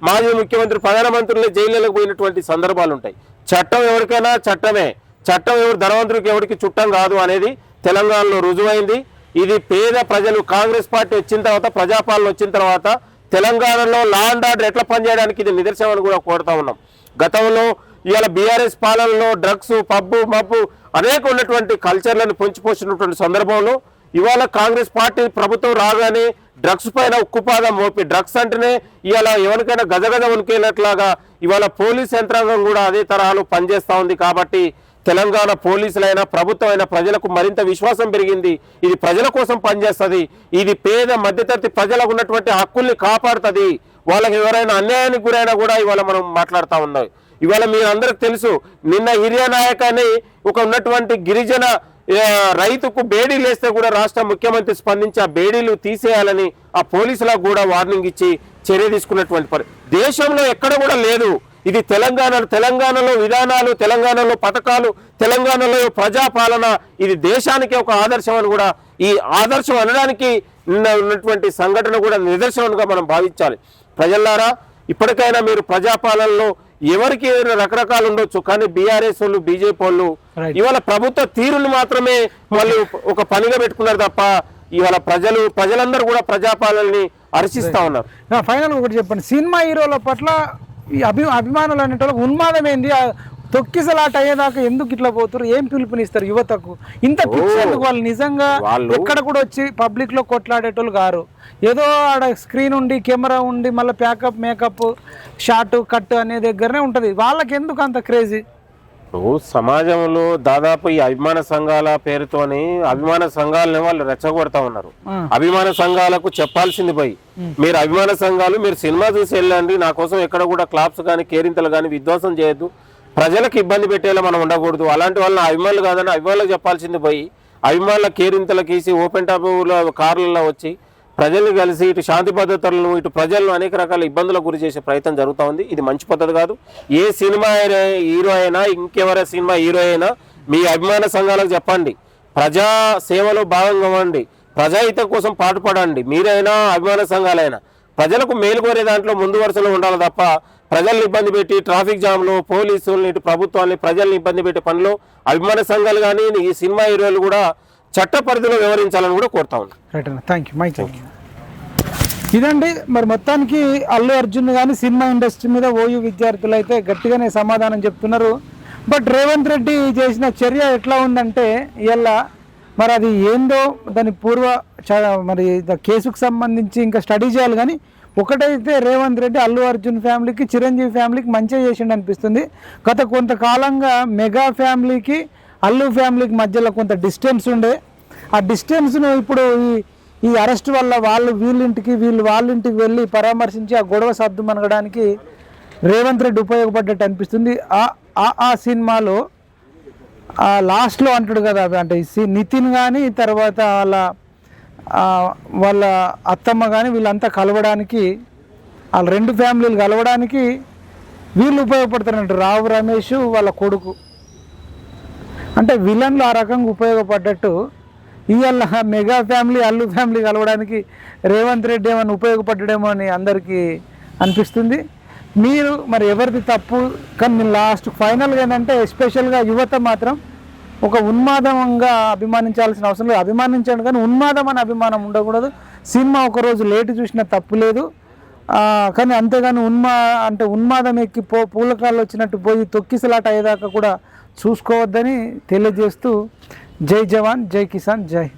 S5: మాజీ ముఖ్యమంత్రి ప్రధానమంత్రులే జైళ్ళలోకి పోయినటువంటి సందర్భాలు ఉంటాయి. చట్టం ఎవరికైనా చట్టమే. చట్టం ఎవరు ధనవంతుడికి ఎవరికి చుట్టం కాదు అనేది తెలంగాణలో రుజువైంది. ఇది పేద ప్రజలు కాంగ్రెస్ పార్టీ వచ్చిన తర్వాత, ప్రజాపాలన వచ్చిన తర్వాత తెలంగాణలో లా అండ్ ఆర్డర్ ఎట్లా పనిచేయడానికి ఇది నిదర్శనం అని కూడా కోరుతా ఉన్నాం. గతంలో ఇవాళ బీఆర్ఎస్ పాలనలో డ్రగ్స్, మబ్బు అనేక ఉన్నటువంటి కల్చర్లను పొంచిపోసినటువంటి సందర్భంలో ఇవాళ కాంగ్రెస్ పార్టీ ప్రభుత్వం రాగానే డ్రగ్స్ పైన ఉక్కుపాదం మోపి, డ్రగ్స్ అంటేనే ఇవాళ ఎవరికైనా గజగజ వణికేనట్లాగా ఇవాళ పోలీస్ యంత్రాంగం కూడా అదే తరహాలో పనిచేస్తూ ఉంది. కాబట్టి తెలంగాణ పోలీసులైనా ప్రభుత్వం అయినా ప్రజలకు మరింత విశ్వాసం పెరిగింది. ఇది ప్రజల కోసం పనిచేస్తుంది. ఇది పేద మధ్యతరగతి ప్రజలకు ఉన్నటువంటి హక్కుల్ని కాపాడుతుంది. వాళ్ళకి ఎవరైనా అన్యాయానికి గురైనా కూడా ఇవాళ మనం మాట్లాడుతూ ఉన్నాం. ఇవాళ మీరు అందరికి తెలుసు, నిన్న హిరియా నాయక్ అని ఒక ఉన్నటువంటి గిరిజన రైతుకు బేడీలు వేస్తే కూడా రాష్ట్ర ముఖ్యమంత్రి స్పందించి ఆ బేడీలు తీసేయాలని ఆ పోలీసులకు కూడా వార్నింగ్ ఇచ్చి చర్య తీసుకున్నటువంటి దేశంలో ఎక్కడ కూడా లేదు. ఇది తెలంగాణలో విధానాలు, తెలంగాణలో పథకాలు, తెలంగాణలో ప్రజాపాలన, ఇది దేశానికి ఒక ఆదర్శం అని కూడా, ఈ ఆదర్శం అనడానికి ఉన్నటువంటి సంఘటన కూడా నిదర్శనంగా మనం భావించాలి. ప్రజలారా, ఇప్పటికైనా మీరు ప్రజాపాలనలో ఎవరికి రకరకాలు ఉండొచ్చు, కానీ బీఆర్ఎస్ వాళ్ళు, బీజేపీ వాళ్ళు ఇవాళ ప్రభుత్వ తీరును మాత్రమే వాళ్ళు ఒక పనిగా పెట్టుకున్నారు తప్ప ఇవాళ ప్రజలందరూ కూడా ప్రజాపాలనని హర్షిస్తా ఉన్నారు.
S1: ఫైనల్ ఒకటి చెప్పండి, సినిమా హీరోల పట్ల ఈ అభిమానులు అనేటోళ్ళకి ఉన్మాదం ఏంది? తొక్కిసలాట అయ్యేదాకా ఎందుకు ఇట్లా పోతారు? ఏం పిలుపునిస్తారు యువతకు? ఇంత పిచ్చేందుకు? వాళ్ళు నిజంగా ఎక్కడ కూడా వచ్చి పబ్లిక్ లో కొట్లాడేటోళ్ళు గారు. ఏదో ఆడ స్క్రీన్ ఉండి, కెమెరా ఉండి, మళ్ళీ ప్యాకప్, మేకప్, షార్ట్, కట్ అనే దగ్గరనే ఉంటది. వాళ్ళకి ఎందుకు అంత క్రేజీ?
S5: సమాజంలో దాదాపు ఈ అభిమాన సంఘాల పేరుతోని అభిమాన సంఘాలని వాళ్ళు రెచ్చగొడతా ఉన్నారు. అభిమాన సంఘాలకు చెప్పాల్సింది పోయి, మీరు అభిమాన సంఘాలు మీరు సినిమా చూసి వెళ్ళండి, నా కోసం ఎక్కడ కూడా క్లాప్స్ కానీ కేరింతలు కానీ విధ్వంసం చేయొద్దు, ప్రజలకు ఇబ్బంది పెట్టేలా మనం ఉండకూడదు. అలాంటి వాళ్ళని అభిమానులు కాదని అభిమానులకు చెప్పాల్సింది పోయి, అభిమానుల కేరింతలకు వేసి ఓపెన్ టాప్ కార్లలో వచ్చి ప్రజల్ని కలిసి ఇటు శాంతి భద్రతలను, ఇటు ప్రజలను అనేక రకాల ఇబ్బందులకు గురి చేసే ప్రయత్నం జరుగుతూ ఉంది. ఇది మంచి పద్ధతి కాదు. ఏ సినిమా హీరో అయినా, ఇంకెవరైనా సినిమా హీరో అయినా మీ అభిమాన సంఘాలకు చెప్పండి, ప్రజా సేవలో భాగంగా ఇవ్వండి, ప్రజాహితం కోసం పాటుపడండి. మీరైనా అభిమాన సంఘాలైనా ప్రజలకు మేలు కోరే దాంట్లో ముందు వరుసలో ఉండాలి తప్ప ప్రజల్ని ఇబ్బంది పెట్టి ట్రాఫిక్ జామ్లో పోలీసుల్ని, ఇటు ప్రభుత్వాన్ని, ప్రజల్ని ఇబ్బంది పెట్టే పనిలో అభిమాన సంఘాలు కానీ ఈ సినిమా హీరోలు కూడా చట్ట పరిధిలో వ్యవహరించాలని కూడా కోరుతా ఉన్నాను.
S1: రైట్ అన్న, థ్యాంక్ యూ. ఇదండి మరి మొత్తానికి అల్లు అర్జున్ కానీ సినిమా ఇండస్ట్రీ మీద ఓయూ విద్యార్థులు అయితే గట్టిగానే సమాధానం చెప్తున్నారు. బట్ రేవంత్ రెడ్డి చేసిన చర్య ఎట్లా ఉందంటే ఇలా మరి అది ఏందో దాని మరి కేసుకు సంబంధించి ఇంకా స్టడీ చేయాలి. కానీ ఒకటైతే రేవంత్ రెడ్డి అల్లు అర్జున్ ఫ్యామిలీకి, చిరంజీవి ఫ్యామిలీకి మంచిగా చేసిండు అనిపిస్తుంది. గత కొంతకాలంగా మెగా ఫ్యామిలీకి, అల్లు ఫ్యామిలీకి మధ్యలో కొంత డిస్టెన్స్ ఉండే. ఆ డిస్టెన్స్ను ఇప్పుడు ఈ అరెస్ట్ వల్ల వాళ్ళు వీళ్ళింటికి, వీళ్ళు వాళ్ళింటికి వెళ్ళి పరామర్శించి ఆ గొడవ సర్దు మనగడానికి రేవంత్ రెడ్డి ఉపయోగపడ్డట్టు అనిపిస్తుంది. ఆ సినిమాలో లాస్ట్లో అంటాడు కదా, అంటే నితిన్ కానీ తర్వాత వాళ్ళ అత్తమ్మ కానీ వీళ్ళంతా కలవడానికి, వాళ్ళ రెండు ఫ్యామిలీలు కలవడానికి వీళ్ళు ఉపయోగపడతారంట. రావు రమేష్ వాళ్ళ కొడుకు అంటే విలన్లు ఆ రకంగా ఉపయోగపడ్డట్టు ఇవాళ మెగా ఫ్యామిలీ, అల్లు ఫ్యామిలీ కలవడానికి రేవంత్ రెడ్డి ఏమైనా ఉపయోగపడ్డాడేమో అని అందరికీ అనిపిస్తుంది. మీరు మరి ఎవరిది తప్పు? కానీ లాస్ట్ ఫైనల్గా ఏంటంటే ఎస్పెషల్గా యువత మాత్రం ఒక ఉన్మాదంగా అభిమానించాల్సిన అవసరం లేదు. అభిమానించండి కానీ ఉన్మాదం అనే అభిమానం ఉండకూడదు. సినిమా ఒకరోజు లేటు చూసినా తప్పు లేదు, కానీ అంతేగాని ఉన్మాదం ఎక్కి పూలకాళ్ళు వచ్చినట్టు పోయి తొక్కిసలాట అయ్యేదాకా కూడా చూసుకోవద్దని తెలియజేస్తూ జై జవాన్, జై కిసాన్, జై